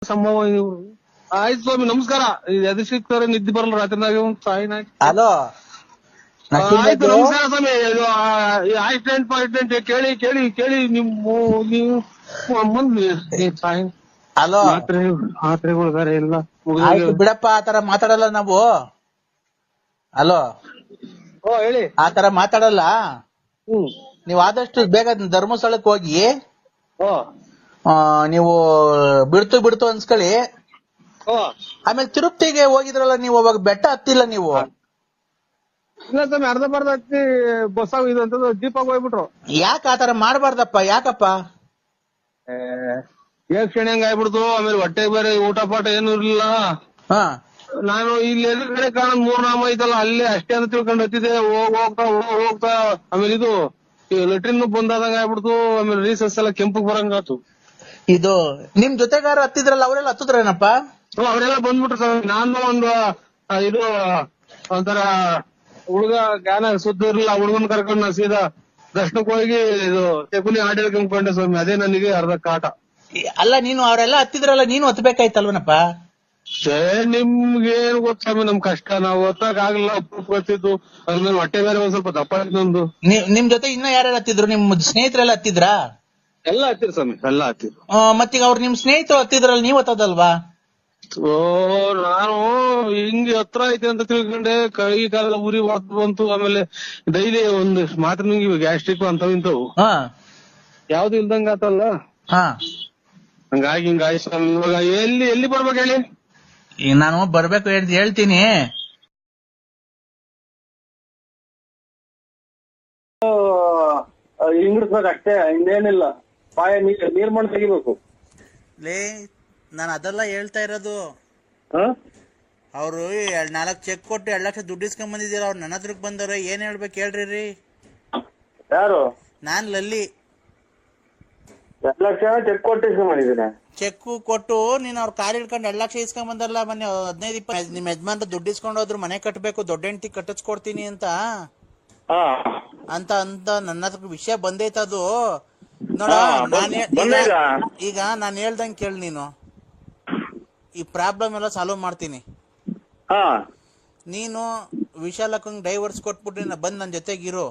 Speaker 4: ಸಂಭವ. ಆಯ್ತು ಸ್ವಾಮಿ, ನಮಸ್ಕಾರ. ಎದು ಸಿಗ್ತಾರೆ, ನಿದ್ದೆ ಬರಲ್ಲ ರಾತ್ರಿನಾಗ.
Speaker 3: ಹಲೋ,
Speaker 4: ಆಯ್ತು, ನಮಸ್ಕಾರ ಸ್ವಾಮಿ. ಆಕ್ಸಿಡೆಂಟ್ ಕೇಳಿ ನೀವು
Speaker 3: ಹಲೋ,
Speaker 4: ಮಾತ್ರೆಗಳು ಬೇರೆ ಎಲ್ಲ
Speaker 3: ಆಯ್ತು ಬಿಡಪ್ಪ, ಆತರ ಮಾತಾಡಲ್ಲ ನಾವು. ಅಲೋ,
Speaker 4: ಓ ಹೇಳಿ.
Speaker 3: ಆತರ ಮಾತಾಡಲ್ಲ.
Speaker 4: ಹ್ಮ್.
Speaker 3: ನೀವು ಆದಷ್ಟು ಬೇಗ ಧರ್ಮಸ್ಥಳಕ್ಕೆ ಹೋಗಿ
Speaker 4: ಓ
Speaker 3: ನೀವು ಬಿಡ್ತು ಅನ್ಸ್ಕೊಳ್ಳಿ.
Speaker 4: ಓ
Speaker 3: ಆಮೇಲೆ ತಿರುಪತಿಗೆ ಹೋಗಿದ್ರಲ್ಲ ನೀವು, ಅವಾಗ ಬೆಟ್ಟ ಹತ್ತಿಲ್ಲ ನೀವು.
Speaker 4: ಇಲ್ಲ ಸ್ವಾಮಿ, ಅರ್ಧ ಬರ್ಧ ಹತ್ತಿ ಬಸ್ ಇದು ಅಂತ ಜೀಪಾಗ ಹೋಗ್ಬಿಟ್ರು.
Speaker 3: ಯಾಕೆ ಆತರ ಮಾಡ್ಬಾರ್ದಪ್ಪ? ಯಾಕಪ್ಪ?
Speaker 4: ಕ್ಷಣಿ ಹಂಗ ಆಗ್ಬಿಡ್ತು. ಆಮೇಲೆ ಹೊಟ್ಟೆ ಬೇರೆ ಊಟ ಪಾಠ ಏನು ಇರ್ಲಿಲ್ಲ.
Speaker 3: ಹಾ,
Speaker 4: ನಾನು ಇಲ್ಲಿ ಎದುರುಗಡೆ ಕಾಣ 3 ನಾಮ ಐತಲ್ಲ, ಅಲ್ಲೇ ಅಷ್ಟೇ ಅಂತ ತಿಳ್ಕೊಂಡು ಹತ್ತಿದೆ. ಹೋಗ್ತಾ ಆಮೇಲೆ ಇದು ಲೆಟ್ರಿನ್ ಬಂದಾದಂಗ ಆಗ್ಬಿಡ್ತು. ಆಮೇಲೆ ರೀಸಸ್ ಎಲ್ಲ ಕೆಂಪಗ್ ಬರಂಗಾತು.
Speaker 3: ಇದು ನಿಮ್ ಜೊತೆಗಾರ ಹತ್ತಿದ್ರಲ್ಲ, ಅವರೆಲ್ಲ ಹತ್ತದ್ರೇನಪ್ಪ?
Speaker 4: ಅವರೆಲ್ಲ ಬಂದ್ಬಿಟ್ರು ಸ್ವಾಮಿ. ನಾನು ಒಂದು ಇದು ಒಂಥರ ಹುಡುಗ ಜ್ಞಾನ ಸುದ್ದಿ ಇರ್ಲಿಲ್ಲ, ಹುಡುಗನ್ ಕರ್ಕೊಂಡು ನಾ ಸೀದಾ ದರ್ಶನಕ್ಕೆ ಹೋಗಿ ಇದು ತೆಗುಲಿ ಹಾಡು ಹೇಳ್ಕೊಂಡ್ಕೊಂಡೆ ಸ್ವಾಮಿ. ಅದೇ ನನಗೆ ಅರ್ಧ ಕಾಟ.
Speaker 3: ಅಲ್ಲ, ನೀನು ಅವರೆಲ್ಲ ಹತ್ತಿದ್ರಲ್ಲ, ನೀನು ಹತ್ಬೇಕಾಯ್ತಲ್ವನಪ್ಪ?
Speaker 4: ನಿಮ್ಗೇನು ಗೊತ್ತ ಸ್ವಾಮಿ ನಮ್ ಕಷ್ಟ. ನಾವು ಹೊತ್ತಾಗ ಆಗ್ಲಿಲ್ಲ, ಗೊತ್ತಿದ್ದು. ಅದ್ಮೇಲೆ ಹೊಟ್ಟೆ ಬೇರೆ ಒಂದ್ ಸ್ವಲ್ಪ ದಪ್ಪ ಆಯ್ತು ನಂದು.
Speaker 3: ನಿಮ್ ಜೊತೆ ಇನ್ನ ಯಾರ್ಯಾರು ಹತ್ತಿದ್ರು? ನಿಮ್ ಸ್ನೇಹಿತರೆಲ್ಲ ಹತ್ತಿದ್ರಾ?
Speaker 4: ಎಲ್ಲ ಹತ್ತಿರ ಸ್ವಾಮಿ, ಎಲ್ಲ ಹತ್ತಿರ.
Speaker 3: ಮತ್ತೀಗ ಅವ್ರು ನಿಮ್ ಸ್ನೇಹಿತರು ಹತ್ತಿದ್ರಲ್ಲ, ನೀವ್ ಹತ್ತದಲ್ವಾ?
Speaker 4: ಓ ನಾನು ಹಿಂಗೆ ಹತ್ರ ಐತೆ ಅಂತ ತಿಳ್ಕೊಂಡೆ. ಕೈ ಕಾಲ ಉರಿ ಹೊಡೆದು ಬಂತು. ಆಮೇಲೆ ಡೈಲಿ ಒಂದು ಮಾತ್ರ ನುಂಗಿ ಗ್ಯಾಸ್ಟ್ರಿಕ್ ಅಂತವ್ ಇಂತವು
Speaker 3: ಹಾ
Speaker 4: ಯಾವ್ದು ಇಲ್ದಂಗ ಆತಲ್ಲ.
Speaker 3: ಹಾ,
Speaker 4: ಹಂಗಾಗಿ ಹಿಂಗಾಗಿ ಸ್ವಾಮಿ. ಇವಾಗ ಎಲ್ಲಿ ಬರ್ಬೇಕು ಹೇಳಿ?
Speaker 3: ಈಗ ನಾನು ಬರ್ಬೇಕು ಹೇಳ್ತೀನಿ.
Speaker 1: ಹಿಂಗಿಡ್ಸ್ಬೇಕು ಅಷ್ಟೇ, ಇನ್ನೇನಿಲ್ಲ. ಪಾಯ ನೀರ್ ಮಣ್ಣು ತೆಗಿಬೇಕು.
Speaker 3: ನಾನು ಅದೆಲ್ಲ ಹೇಳ್ತಾ ಇರೋದು. ಅವ್ರು 4 ಚೆಕ್ ಕೊಟ್ಟು 2 ಲಕ್ಷ ದುಡ್ಡು ಇಸ್ಕೊಂಡ್ ಬಂದಿದ್ದೀರ. ಅವ್ರು ನನ್ನ ಹತ್ರಕ್ ಬಂದವ್ರೆ. ಏನ್ ಹೇಳ್ಬೇಕು ಹೇಳ್ರಿ?
Speaker 1: ಯಾರು?
Speaker 3: ನಾನ್ ಲಲ್ಲಿ.
Speaker 1: 2 ಲಕ್ಷ ಚೆಕ್ ಕೊಟ್ಟು ಇಸ್ಕೊಂಡ್ ಬಂದಿದ್ದೀನಿ.
Speaker 3: ಚೆಕ್ ಕೊಟ್ಟು ನೀನ್ ಅವ್ರ ಕಾರ್ ಹಿಡ್ಕೊಂಡು 2 ಲಕ್ಷ ಇಸ್ಕೊಂಡ್ ಬಂದಲ್ಲ ಮೊನ್ನೆ. 15-20 ನಿಮ್ ಯಜಮಾನ್ರ ದುಡ್ಡು ಇಸ್ಕೊಂಡು ಹೋದ್ರು. ಮನೆ ಕಟ್ಟಬೇಕು, ದೊಡ್ಡ ಹೆಂಡತಿ ಕಟ್ಟಿಸ್ಕೊಡ್ತೀನಿ ಅಂತ ಅಂತ ನನ್ನ ಹತ್ರ ವಿಷಯ ಬಂದೈತದು. ನೋಡ, ಈಗ ನಾನು ಹೇಳ್ದಂಗ್ ಕೇಳಿ ನೀನು. ಈ ಪ್ರಾಬ್ಲಮ್ ಎಲ್ಲ ಸಾಲ್ವ್ ಮಾಡ್ತೀನಿ. ನೀನು ವಿಶಾಲಕ್ಕಂಗ್ ಡೈವರ್ಸ್ ಕೊಟ್ಬಿಟ್ಟು ಬಂದ್ ನನ್ ಜೊತೆಗಿರು.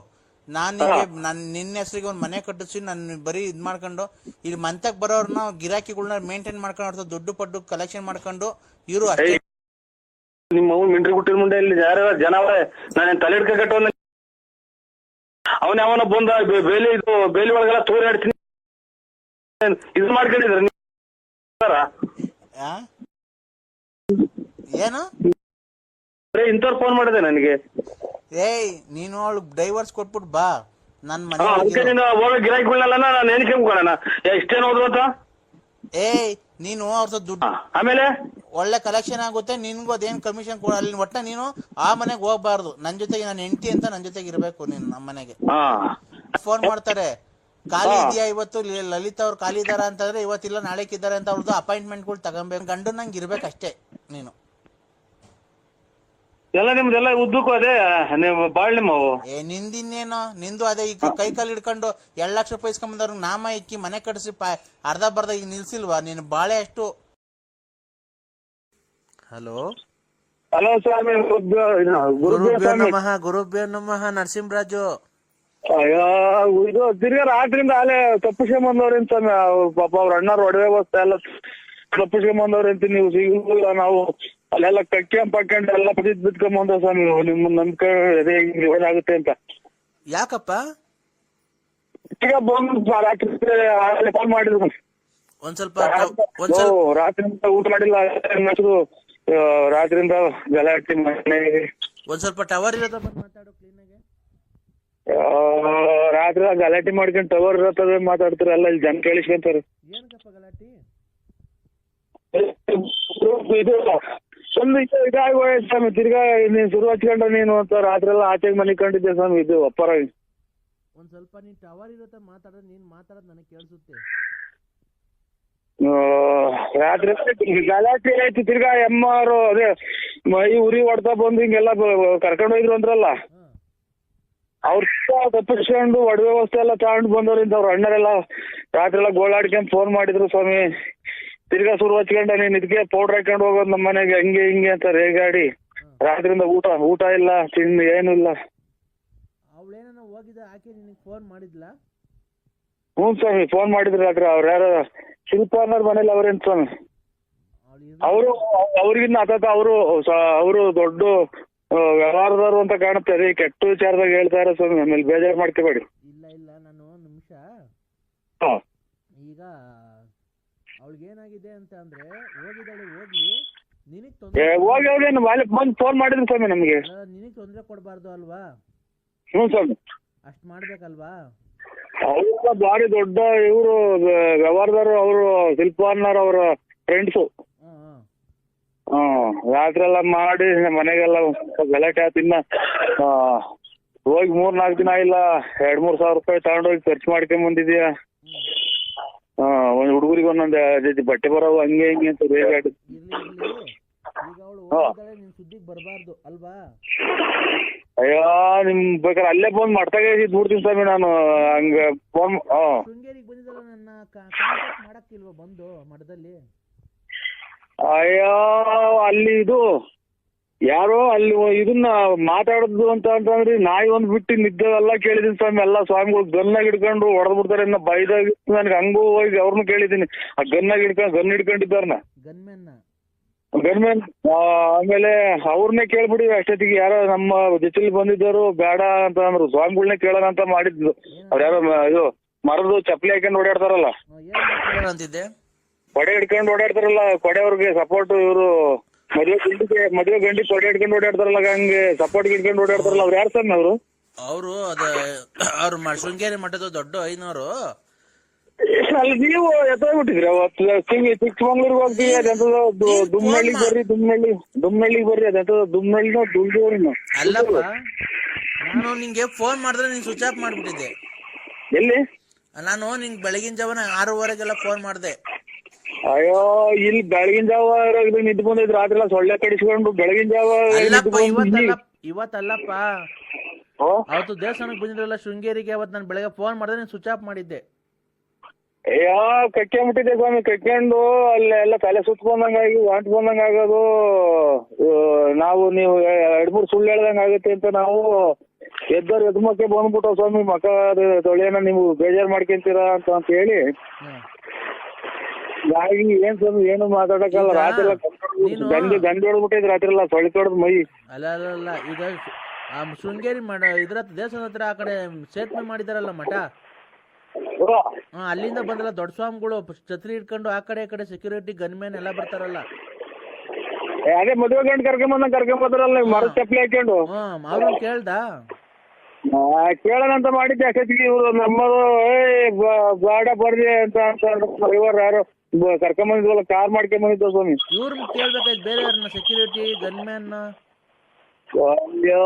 Speaker 3: ನಿನ್ನ ಹೆಸರಿಗೆ ಒಂದ್ ಮನೆ ಕಟ್ಟಿಸಿ ನಾನು ಬರೀ ಇದ್ ಮಾಡ್ಕೊಂಡು ಇಲ್ಲಿ ಮಂತಕ್ ಬರೋರ್ನ ಗಿರಾಕಿಗಳನ್ನ ಮೇಂಟೈನ್ ಮಾಡ್ಕೊಂಡು ದುಡ್ಡು ಪಡ್ಡು ಕಲೆಕ್ಷನ್ ಮಾಡ್ಕೊಂಡು ಇರು ಅಷ್ಟೇ.
Speaker 1: ನಿಮ್ಮ ಅವ್ನು ಮಿಂಟ್ರಿ ಗುಟ್ಟಿನ ಮುಂದೆ ಇಲ್ಲಿ ಯಾರ ಜನ ನಾನೇನ್ ತಲೆ ಹಿಡ್ಕ ಕಟ್ಟೋ ಅವನ ಅವನ ಬಂದ ಬೇಲಿ ಒಳಗೆಲ್ಲ ತೂರಾಡ್ತೀನಿ ಇದು ಮಾಡ್ಕೊಂಡಿದ್ರ
Speaker 3: ಏನು
Speaker 1: ಇಂಥವ್ರು ಫೋನ್ ಮಾಡಿದೆ ನನಗೆ.
Speaker 3: ಏಯ್, ನೀನು ಅವಳು ಡೈವರ್ಸ್ ಕೊಟ್ಬಿಟ್ಟು ಬಾ ನನ್ ಮನೆ.
Speaker 1: ನೀನು ಹೋಗೋ ಗಿರಾಕಿಗಳನ್ನೆಲ್ಲ ನಾನು ಎನ್ಕೊಂಡ್ಕೊಳ್ಳೋಣ ಎಷ್ಟೇನು ಹೋದ್ರು ಅಂತ.
Speaker 3: ಏಯ್, ನೀನು ಅವ್ರ ದುಡ್ಡು
Speaker 1: ಆಮೇಲೆ
Speaker 3: ಒಳ್ಳೆ ಕಲೆಕ್ಷನ್ ಆಗುತ್ತೆ. ನಿನ್ಗೂ ಅದೇನ್ ಕಮಿಷನ್ ಕೊಡ. ಅಲ್ಲಿ ಒಟ್ಟ ನೀನು ಆ ಮನೆಗೆ ಹೋಗ್ಬಾರ್ದು. ನನ್ ಜೊತೆಗೆ ನನ್ನ ಹೆಂಡತಿ ಅಂತ ನನ್ ಜೊತೆಗೆ ಇರ್ಬೇಕು ನೀನು. ನಮ್ಮ ಮನೆಗೆ ಫೋನ್ ಮಾಡ್ತಾರೆ, ಖಾಲಿ ಇದೆಯಾ ಇವತ್ತು? ಲಲಿತಾ ಅವ್ರು ಖಾಲಿ ಇದಾರ ಅಂತಂದ್ರೆ ಇವತ್ತಿಲ್ಲ ನಾಳೆಕಿದ್ದಾರೆ ಅಂತ ಅವ್ರದ್ದು ಅಪಾಯಿಂಟ್ಮೆಂಟ್ಗಳು ತಗೊಂಬೇಕು. ಗಂಡು ನಂಗೆ ಇರ್ಬೇಕಷ್ಟೇ ನೀನು.
Speaker 1: ಎಲ್ಲ ನಿಮ್ದೆಲ್ಲ ಉದ್ದಕ್ಕೂ ಅದೇ ನೀವು ಬಾಳ್ ನಿಮ್ಮವು.
Speaker 3: ನಿಂದಿನ್ನೇನೋ ನಿಂದು ಅದೇ. ಈಗ ಕೈ ಕಾಲು ಹಿಡ್ಕೊಂಡು 2 ಲಕ್ಷ ರೂಪಾಯಿ ಇಸ್ಕೊಂಬಂದವ್ರಿಗೆ ನಾಮ ಇಕ್ಕಿ ಮನೆ ಕಟ್ಟಿಸಿ ಅರ್ಧ ಬರ್ಧ ಈಗ ನಿಲ್ಸಿಲ್ವಾ ನೀನು? ಬಾಳೆ ಅಷ್ಟು. ಹಲೋ
Speaker 1: ಸ್ವಾಮಿ,
Speaker 3: ಗುರುಭ್ಯೋ ನಮಃ ನರಸಿಂಹರಾಜು.
Speaker 1: ಅಯ್ಯೋ, ಇದು ತಿರ್ಗಾ ರಾತ್ರಿಯಿಂದ ಅಲ್ಲೇ ತಪ್ಪಿಸ್ಕೊಂಬಂದವ್ರೇನ್ ಸ್ವಾಮಿ. ಪಾಪ ಅವ್ರ ಅಣ್ಣವ್ರ ಒಡವೆ ವಸ್ತು ಎಲ್ಲ ತಪ್ಪಿಸ್ಕೊಂಬಂದವ್ರೇಂತ ನೀವು ಸಿಗಲ್ಲ. ನಾವು ಅಲ್ಲೆಲ್ಲ ಕಕ್ಕೊಂಡು ಎಲ್ಲ ಬಿಟ್ಕೊಂಬಂದ ಸ್ವಾಮಿ. ನಿಮ್ಮ ನಂಬಿಕೆ ಏನಾಗುತ್ತೆ ಅಂತ.
Speaker 3: ಯಾಕಪ್ಪ?
Speaker 1: ಈಗ ಬಂದು ರಾತ್ರಿ ಕಾಲ್ ಮಾಡಿದ್ರು.
Speaker 3: ಒಂದ್ ಸ್ವಲ್ಪ
Speaker 1: ರಾತ್ರಿಯಿಂದ ಊಟ ಮಾಡಿಲ್ಲ. ರಾತ್ರಿಯಿಂದ ಗಲಾಟೆ ಮನೆಗೆ.
Speaker 3: ಒಂದ್ ಸ್ವಲ್ಪ ಟವರ್ ಇರೋದ ಮಾತಾಡೋ ಕ್ಲೀನ್ ಆಗಿ.
Speaker 1: ರಾತ್ರಿ ಗಲಾಟೆ ಮಾಡ್ಕೊಂಡು ಟವರ್ ಇರತ್ತದ ಮಾತಾಡ್ತಾರ. ಎಲ್ಲ ಇಲ್ಲಿ ಜನ ಕೇಳಿಸ್ಕೊಂತಾರೆ.
Speaker 3: ಏನಕ್ಕಪ್ಪ ಗಲಾಟೆ?
Speaker 1: ಇದು ಒಂದು ಇದಾಗೋಯ್ತು ಸ್ವಾಮಿ. ತಿರ್ಗಾ ನೀನ್ ಶುರು ಹಚ್ಕೊಂಡ ನೀನು ಅಂತ ರಾತ್ರಿ ಎಲ್ಲ ಆಚೆಗೆ ಮನೆ ಕಂಡಿದ್ದೆ ಸ್ವಾಮಿ. ಇದು ಅಪ್ಪರ
Speaker 3: ಒಂದ್ ಸ್ವಲ್ಪ ನೀನ್ ಟವರ್ ಇರತ್ತ ಮಾತಾಡೋದು. ನೀನ್ ಮಾತಾಡೋದು ನನಗೆ ಕೇಳಿಸುತ್ತೆ.
Speaker 1: ರಾತ್ರಿ ಗಲಾಟೆ ಆಯ್ತು. ತಿರ್ಗಾ ಎಮ್ಮಾರು ಅದೇ ಮೈ ಉರಿ ಹೊಡ್ತಾ ಬಂದು ಹಿಂಗೆಲ್ಲ ಕರ್ಕೊಂಡು ಹೋಯ್ರು ಅಂದ್ರಲ್ಲ, ಅವ್ರ ತಪ್ಪಿಸ್ಕೊಂಡು ಒಡವೆ ವಸ್ತು ಎಲ್ಲ ತಗೊಂಡು ಬಂದವ್ರಿಂದ ಅವ್ರ ಅಣ್ಣರೆಲ್ಲ ರಾತ್ರಿ ಎಲ್ಲ ಗೋಳಾಡ್ಕೊಂಡ್ ಫೋನ್ ಮಾಡಿದ್ರು ಸ್ವಾಮಿ. ತಿರ್ಗಾ ಶುರು ಹಚ್ಕೊಂಡ ನೀನ್ ಇದಕ್ಕೆ ಪೌಡ್ರ್ ಹಾಕೊಂಡು ಹೋಗೋದು ನಮ್ಮ ಮನೆಗೆ ಹಂಗೆ ಹಿಂಗೆ ಅಂತ ರೇಗಾಡಿ ರಾತ್ರಿಯಿಂದ ಊಟ ಇಲ್ಲ, ತಿಂಡಿ ಏನು ಇಲ್ಲ.
Speaker 3: ಅವಳೇನ ಹೋಗಿದ್ದ ಆಕೆ ನಿನಗೆ ಫೋನ್ ಮಾಡಿದ್ಲ?
Speaker 1: ಹ್ಞೂ ಸ್ವಾಮಿ, ಫೋನ್ ಮಾಡಿದ್ರು ರಾತ್ರಿ. ಅವ್ರ ಯಾರ ಶಿಲ್ಪ ಅನ್ನೋರ್ ಮನೇಲಿ ಅವ್ರೇನ್ ಸ್ವಾಮಿ. ಅವರು ಅವ್ರಿಗಿನ್ನ ಅವರು ದೊಡ್ಡ ವ್ಯವಹಾರದವರು ಅಂತ ಕಾಣುತ್ತೆ. ಅದೇ ಕೆಟ್ಟ ವಿಚಾರದಾಗ ಹೇಳ್ತಾರೆ ಸ್ವಾಮಿ, ಆಮೇಲೆ ಬೇಜಾರು ಮಾಡ್ಕೋಬೇಡಿ.
Speaker 5: ಇಲ್ಲ ನಾನು ನಿಮಿಷ ಈಗ ಅವಳಿಗೇನಾಗಿದೆ ಅಂತ ಅಂದ್ರೆ ಹೋಗಿದ್ದಾಳೆ, ಹೋಗ್ಲಿ, ನಿನಗ್ ತೊಂದ್ರೆ
Speaker 1: ಹೋಗಿ ಮಾಲೀಕ್ ಬಂದು ಫೋನ್ ಮಾಡಿದ್ರು ಸ್ವಾಮಿ ನಮಗೆ.
Speaker 5: ನಿನಗ್ ತೊಂದ್ರೆ ಕೊಡ್ಬಾರ್ದು ಅಲ್ವಾ?
Speaker 1: ಹ್ಞೂ ಸ್ವಾಮಿ,
Speaker 5: ಅಷ್ಟ್ ಮಾಡ್ಬೇಕಲ್ವಾ?
Speaker 1: ಅವ್ರ ಭಾರಿ ದೊಡ್ಡ ಇವರು ವ್ಯವಹಾರದವರು, ಅವರು ಶಿಲ್ಪಾನ್ನರ್ ಅವರ ಫ್ರೆಂಡ್ಸು. ರಾತ್ರಿ ಎಲ್ಲ ಮಾಡಿ ಮನೆಗೆಲ್ಲ ಗಲಾಟೆ ಆಯ್ತು. ಇನ್ನ ಹೋಗಿ 3-4 ದಿನ ಇಲ್ಲ 2-3 ಸಾವಿರ ರೂಪಾಯಿ ತಗೊಂಡೋಗಿ ಖರ್ಚು ಮಾಡ್ಕೊಂಡ್ ಬಂದಿದ್ಯಾ. ಒಂದ್ ಹುಡುಗರಿಗೆ ಒಂದೊಂದ್ ಜೊತೆ ಬಟ್ಟೆ ಬರೋವು ಹಂಗೆ ಹಿಂಗೆ ಅಂತ ಬೇಗ
Speaker 5: ಈಗ ಅವಳು ಹೋಗಿದ್ದಾಳೆ, ನಿನ್ ಸುದ್ದಿಗ್ ಬರ್ಬಾರ್ದು ಅಲ್ವಾ?
Speaker 1: ಅಯ್ಯೋ ನಿಮ್ ಬೇಕಾದ್ರೆ ಅಲ್ಲೇ ಬಂದ್ ಮಾಡ್ತಾಗ ಬಿಡ್ತೀನಿ ಸ್ವಾಮಿ ನಾನು. ಹಂಗ ಫೋನ್
Speaker 5: ಶೃಂಗೇರಿಗೆ ಬಂದಿದ್ದಲ್ಲ, ನನ್ನ ಕಾಂಟ್ಯಾಕ್ಟ್ ಮಾಡಕ್ಕಿಲ್ವಾ ಬಂದು ಮಠದಲ್ಲಿ?
Speaker 1: ಅಯ್ಯೋ ಅಲ್ಲಿ ಇದು ಯಾರೋ ಅಲ್ಲಿ ಇದನ್ನ ಮಾತಾಡೋದು ಅಂತಂದ್ರೆ ನಾಯಿ ಒಂದ್ ಬಿಟ್ಟು ನಿದ್ದೆಲ್ಲ ಕೇಳಿದೀನಿ ಸ್ವಾಮಿ. ಎಲ್ಲ ಸ್ವಾಮಿಗಳು ಗನ್ನಾಗ ಹಿಡ್ಕೊಂಡು ಹೊಡೆದ್ ಬಿಡ್ತಾರೆ ಇನ್ನ ಬೈದಾಗ. ನನ್ಗೆ ಹಂಗೂ ಹೋಗಿ ಅವ್ರನ್ನ ಕೇಳಿದೀನಿ, ಆ ಗನ್ ಹಿಡ್ಕೊಂಡಿದ್ದಾರನ ಗನ್ಮ್ಯಾನ್. ಆಮೇಲೆ ಅವ್ರನ್ನೇ ಕೇಳ್ಬಿಡಿ ಅಷ್ಟೊತ್ತಿಗೆ ಯಾರೋ ನಮ್ಮ ಜೊತೆಲಿ ಬಂದಿದ್ದರು ಬೇಡ ಅಂತ ಅಂದ್ರು. ಸ್ವಾಮಿಗಳನ್ನೇ ಕೇಳೋಣ ಅಂತ ಮಾಡಿದ್ಲು. ಅವ್ರ ಯಾರೋ ಇದು ಮರದು ಚಪ್ಪಲಿ ಹಾಕೊಂಡು ಓಡಾಡ್ತಾರಲ್ಲ,
Speaker 5: ಅಂತಿದ್ದೆ,
Speaker 1: ಕೊಡೆ ಹಿಡ್ಕೊಂಡು ಓಡಾಡ್ತಾರಲ್ಲ, ಕೊಡೆಯವ್ರಿಗೆ ಸಪೋರ್ಟ್ ಇವರು ಮದುವೆ ಗಂಡಿ ಕೊಡೆ ಹಿಡ್ಕೊಂಡು ಓಡಾಡ್ತಾರಲ್ಲ, ಹಂಗೆ ಸಪೋರ್ಟ್ ಹಿಡ್ಕೊಂಡು ಓಡಾಡ್ತಾರಲ್ಲ, ಅವ್ರು ಯಾರು ಸ್ವಾಮಿ ಅವರು?
Speaker 5: ಅವ್ರು ಶೃಂಗೇರಿ ಮಠದ ದೊಡ್ಡ ಐನವರು.
Speaker 1: ಅಲ್ಲಿ ನೀವು ಎತ್ತೋಗ್ಬಿಟ್ಟಿದ್ರಿ ಅವತ್ತು ಚಿಕ್ಕಮಂಗ್ಳೂರ್ಗೆ ಹೋಗ್ತೀವಿ, ಅದೆಂತದ ದುಮ್ಮಳ್ಳಿಗೆ ಬರ್ರಿ, ದುಮ್ಮಳ್ಳಿಗೆ ಬರ್ರಿ, ಅದೆಂತದ ದುಮ್ಮಳ್ಳಿನೋ ದುಲ್ದೂರಿನೋ.
Speaker 5: ಅಲ್ಲಪ್ಪ, ನಾನು ನಿಂಗೆ ಫೋನ್ ಮಾಡಿದ್ರೆ ನೀನ್ ಸ್ವಿಚ್ ಆಫ್ ಮಾಡ್ಬಿಟ್ಟಿದ್ದೆ.
Speaker 1: ಎಲ್ಲಿ? ನಾನು
Speaker 5: ನಿಂಗೆ ಬೆಳಗಿನ ಜಾವನ 6:30ಗೆಲ್ಲ ಫೋನ್ ಮಾಡಿದೆ.
Speaker 1: ಅಯ್ಯೋ ಇಲ್ಲಿ ಬೆಳಗಿನ ಜಾವ ನಿಂತು ಬಂದಿದ್ರು, ರಾತ್ರಿ ಎಲ್ಲ ಸೊಳ್ಳೆ ಕಡಿಸ್ಕೊಂಡು ಬೆಳಗಿನ ಜಾವ.
Speaker 5: ಇವತ್ತಲ್ಲಪ್ಪ, ಅವತ್ತು ದೇವಸ್ಥಾನಕ್ಕೆ ಬಂದಿದ್ರಲ್ಲ ಶೃಂಗೇರಿಗೆ, ಅವತ್ತು ನಾನು ಬೆಳಗ್ಗೆ ಫೋನ್ ಮಾಡಿದ್ರೆ ನೀನ್ ಸ್ವಿಚ್ ಆಫ್ ಮಾಡಿದ್ದೆ.
Speaker 1: ಅಯ್ಯೋ ಕಟ್ಕೊಂಡ್ಬಿಟ್ಟಿದ್ದೆ ಸ್ವಾಮಿ, ಕಟ್ಕೊಂಡು ಅಲ್ಲೆಲ್ಲ ತಲೆ ಸುತ್ಕೊಂಡಂಗಾಗಿ ವಾಂಟ್ ಬಂದಂಗ ಆಗೋದು. ನಾವು ನೀವು 2-3 ಸುಳ್ಳು ಹೇಳ್ದಂಗ ಆಗುತ್ತೆ ಅಂತ ನಾವು ಎದ್ಮಕ್ಕೆ ಬಂದ್ಬಿಟ್ಟು ಸ್ವಾಮಿ ಮಕ ತೊಳೆಯನ ನೀವು ಬೇಜಾರ್ ಮಾಡ್ಕೊಂತೀರಾ ಅಂತ ಹೇಳಿ ಏನ್ ಸ್ವಾಮಿ ಏನು ಮಾತಾಡಕ್ಕಲ್ಲ. ರಾತ್ರಿ ಎಲ್ಲ ಗಂಡಿ ಹೊಡ್ಬಿಟ್ಟಿದ್, ರಾತ್ರಿ ಎಲ್ಲ ಸೊಳ್ಳೆ ತೊಡ್ದು ಮೈ.
Speaker 5: ಅಲ್ಲ ಈಗ ಶೃಂಗೇರಿ ಇದ್ರ ದೇವಸ್ಥಾನ ಹತ್ರ ಆ ಕಡೆ ಸೇತುವೆ ಮಾಡಿದಾರಲ್ಲ ಮಠ, ಅಲ್ಲಿಂದ ಬಂದಲ್ಲ ದೊಡ್ಡ ಸ್ವಾಮಿಗಳು ಛತ್ರಿ ಇಟ್ಕೊಂಡು ಆ ಕಡೆ ಸೆಕ್ಯೂರಿಟಿ ಗನ್ಮ್ಯಾನ್ ಎಲ್ಲ ಬರ್ತಾರಲ್ಲ.
Speaker 1: ಅದೇ ಮದುವೆ ಗಂಡು ಕರ್ಕೊಂಬಂದ್ರಲ್ಲ ಮರದ ಚಪ್ಪಲಿ ಹಾಕೊಂಡು.
Speaker 5: ಅವ್ರು ಕೇಳ್ದ
Speaker 1: ಕೇಳೋಣ ಅಂತ ಮಾಡಿದ್ದೆ. ಅಷ್ಟೊತ್ತಿಗೆ ಇವ್ರು ನಮ್ಮದು ಬೇಡ ಬರ್ರಿ ಅಂತ ಇವರು ಯಾರು ಕರ್ಕೊಂಬಂದಿದ್ವಲ್ಲ, ಕಾರ್ ಮಾಡ್ಕೊಂಬಂದಿದ್ವ ಸ್ವಾಮಿ.
Speaker 5: ಇವ್ರನ್ನ ಕೇಳ್ಬೇಕಾಯ್ತು ಬೇರೆ ಯಾರನ್ನ, ಸೆಕ್ಯೂರಿಟಿ ಗನ್ಮ್ಯಾನ್.
Speaker 1: ಅಯ್ಯೋ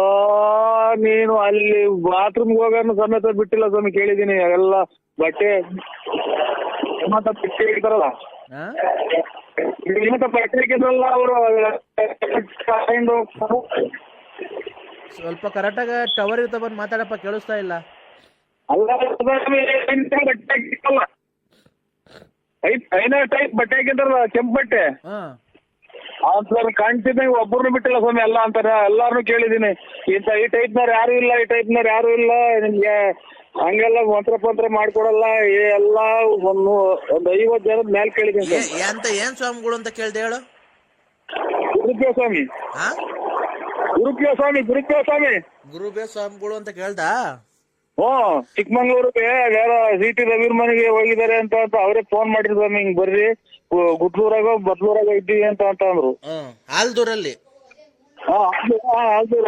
Speaker 1: ನೀನು ಅಲ್ಲಿ ಬಾತ್ರೂಮ್ಗೆ ಹೋಗೋಣ ಸಮೇತ ಬಿಟ್ಟಿಲ್ಲ ಸ್ವಾಮಿ, ಕೇಳಿದೀನಿ. ಎಲ್ಲ ಬಟ್ಟೆ ಬಟ್ಟೆ ಇಡ್ತಾರಲ್ಲ, ಬಟ್ಟೆ ಇಟ್ಟಿದ್ರಲ್ಲ ಅವರು.
Speaker 5: ಸ್ವಲ್ಪ ಕರೆಕ್ಟಾಗ ಟವರ್ ಇರ್ತ ಬಂದು ಮಾತಾಡಪ್ಪ, ಕೇಳಿಸ್ತಾ ಇಲ್ಲ.
Speaker 1: ಟೈಪ್ ಬಟ್ಟೆ ಹಾಕಿದ್ರಲ್ಲ, ಕೆಂಪು ಬಟ್ಟೆ ಕಾಣ್ತಿದ್ದ ಒಬ್ಬರನ್ನು ಬಿಟ್ಟಿಲ್ಲ ಸ್ವಾಮಿ. ಎಲ್ಲ ಅಂತಾರ, ಎಲ್ಲಾರನು ಕೇಳಿದೀನಿ. ಈ ಟೈಪ್ನವ್ರು ಯಾರು ಇಲ್ಲ, ಯಾರು ಇಲ್ಲ, ನಿಮ್ಗೆ ಹಂಗೆಲ್ಲ ಮಂತ್ರ ಮಾಡ್ಕೊಡಲ್ಲ. ಎಲ್ಲ ಒಂದು 50 ಜನದ ಮೇಲೆ ಕೇಳಿದೀನಿ.
Speaker 5: ಏನ್ ಸ್ವಾಮಿಗಳು ಅಂತ ಕೇಳ್ದೆ ಹೇಳು?
Speaker 1: ಗುರುಪೇ ಸ್ವಾಮಿ
Speaker 5: ಗುರುಬೇ ಸ್ವಾಮಿಗಳು ಅಂತ ಕೇಳ್ದ?
Speaker 1: ಚಿಕ್ಕಮಂಗ್ಳೂರಿಗೆ ಯಾರೋ CT ರವೀರ್ ಮನೆಗೆ ಹೋಗಿದ್ದಾರೆ ಅಂತ ಅವರೇ ಫೋನ್ ಮಾಡಿದ್ರು ಸ್ವಾಮಿ. ಹಿಂಗ್ ಬರ್ರಿ ಗುಡ್ಲೂರಾಗ ಬದ್ಲೂರಾಗ ಇದ್ದೀವಿ ಅಂತ ಅಂದ್ರು.
Speaker 5: ಆಲ್ದೂರಲ್ಲಿ?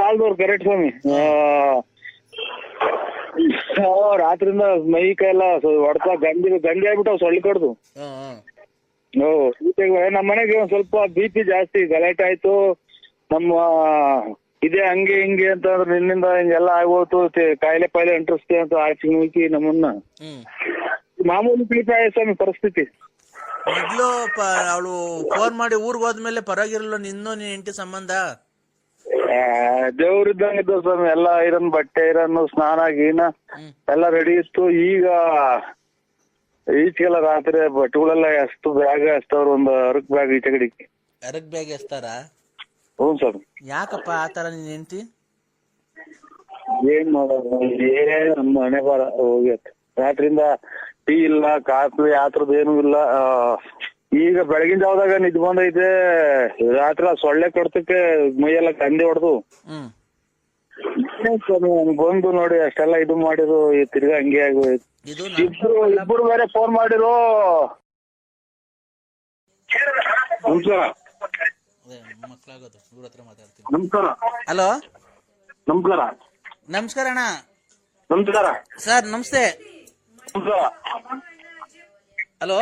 Speaker 1: ಆಲ್ದೂರ್ ಕರೆಕ್ಟ್ ಸ್ವಾಮಿ. ರಾತ್ರಿಯಿಂದ ಮೈ ಕೈಯೆಲ್ಲ ಹೊಡ್ತಾ ಗಂಡಿ ಆಗ್ಬಿಟ್ಟು ಸೊಳ್ಳಿ ಕಡ್ದು. ನಮ್ಮ ಮನೆಗೆ ಒಂದ್ ಸ್ವಲ್ಪ BP ಜಾಸ್ತಿ, ಗಲಾಟೆ ಆಯ್ತು. ನಮ್ಮ ಇದೇ ಹಂಗೆ ಹಿಂಗೆ ಅಂತ ಅಂದ್ರೆ ನಿನ್ನಿಂದ ಹಿಂಗೆಲ್ಲ ಆಗೋತು, ಕಾಯಿಲೆ ಪಾಯಿಲೆ ಅಂಟಿಸ್ತೆ ಅಂತ ಆಚೆ ನಮ್ಮನ್ನ ಮಾಮೂಲಿ ಪೀಡಿತ ಸ್ವಾಮಿ ಪರಿಸ್ಥಿತಿ.
Speaker 5: ಮೊದ್ಲು ಅವಳು ಫೋನ್ ಮಾಡಿ ಊರ್ಗ್ ಹೋದ್ಮೇಲೆ ಪರವಾಗಿರಲ್ಲ ನಿನ್ನೂ ನಿನ್ ಹೆಂಡತಿ ಸಂಬಂಧ?
Speaker 1: ದೇವ್ರಿದ್ದಂಗ ಇದ್ದ ಸ್ವಾಮಿ. ಎಲ್ಲ ಐರನ್ ಬಟ್ಟೆ ಐರನ್ ಸ್ನಾನ ಗೀನ ಎಲ್ಲ ರೆಡಿ ಇತ್ತು. ಈಗ ಈಚೆಗೆಲ್ಲ ರಾತ್ರಿ ಬಟ್ಟೆಗಳೆಲ್ಲ ಎಷ್ಟು ಬ್ಯಾಗ್ ಎಸ್ತವ್ರು, ಒಂದು 10 ಬ್ಯಾಗ್ ಈಚೆ ಕಡೆಗೆ.
Speaker 5: 10 ಬ್ಯಾಗ್ ಎಸ್ತಾರ?
Speaker 1: ಹ್ಞೂ ಸ್ವಾಮಿ.
Speaker 5: ಯಾಕಪ್ಪ ಆತರ ನಿನ್ ಹೆಂಡತಿ?
Speaker 1: ಏನ್ ಮಾಡೋದು, ನಮ್ಮ ಮನೆ ಬಾರ ಹೋಗ್ಯತ್. ರಾತ್ರಿಯಿಂದ ಟೀ ಇಲ್ಲ, ಕಾಫಿ ಆತರದ್ದು ಏನೂ ಇಲ್ಲ. ಈಗ ಬೆಳಗಿನ ಜಾವದಾಗ ನಿದ್ದೆ ಬಂದೈತೆ, ರಾತ್ರಿ ಸೊಳ್ಳೆ ಕಡ್ತಕ್ಕೆ ಮೈಯೆಲ್ಲ ಕಂದಿ ಹೊಡೆದು
Speaker 5: ಹ್ಮ್
Speaker 1: ಬಂದು ನೋಡಿ ಅಷ್ಟೆಲ್ಲ ಇದು ಮಾಡಿದ್ರು, ಈ ತಿರ್ಗಾ ಹಂಗೆ ಆಗೋಯ್ತು.
Speaker 5: ಇದು
Speaker 1: ಇಬ್ರು ಬೇರೆ ಫೋನ್ ಮಾಡಿರು. ನಮಸ್ಕಾರ.
Speaker 5: ಮಕ್ಕಳಾಗೋದು ಇವ್ರ ಹತ್ರ ಮಾತಾಡ್ತೀನಿ.
Speaker 1: ನಮಸ್ಕಾರ.
Speaker 5: ಹಲೋ
Speaker 1: ನಮಸ್ಕಾರ.
Speaker 5: ನಮಸ್ಕಾರ ಅಣ್ಣ.
Speaker 1: ನಮಸ್ಕಾರ
Speaker 5: ಸರ್ ನಮಸ್ತೆ.
Speaker 1: ನಮಸ್ಕಾರ.
Speaker 5: ಹಲೋ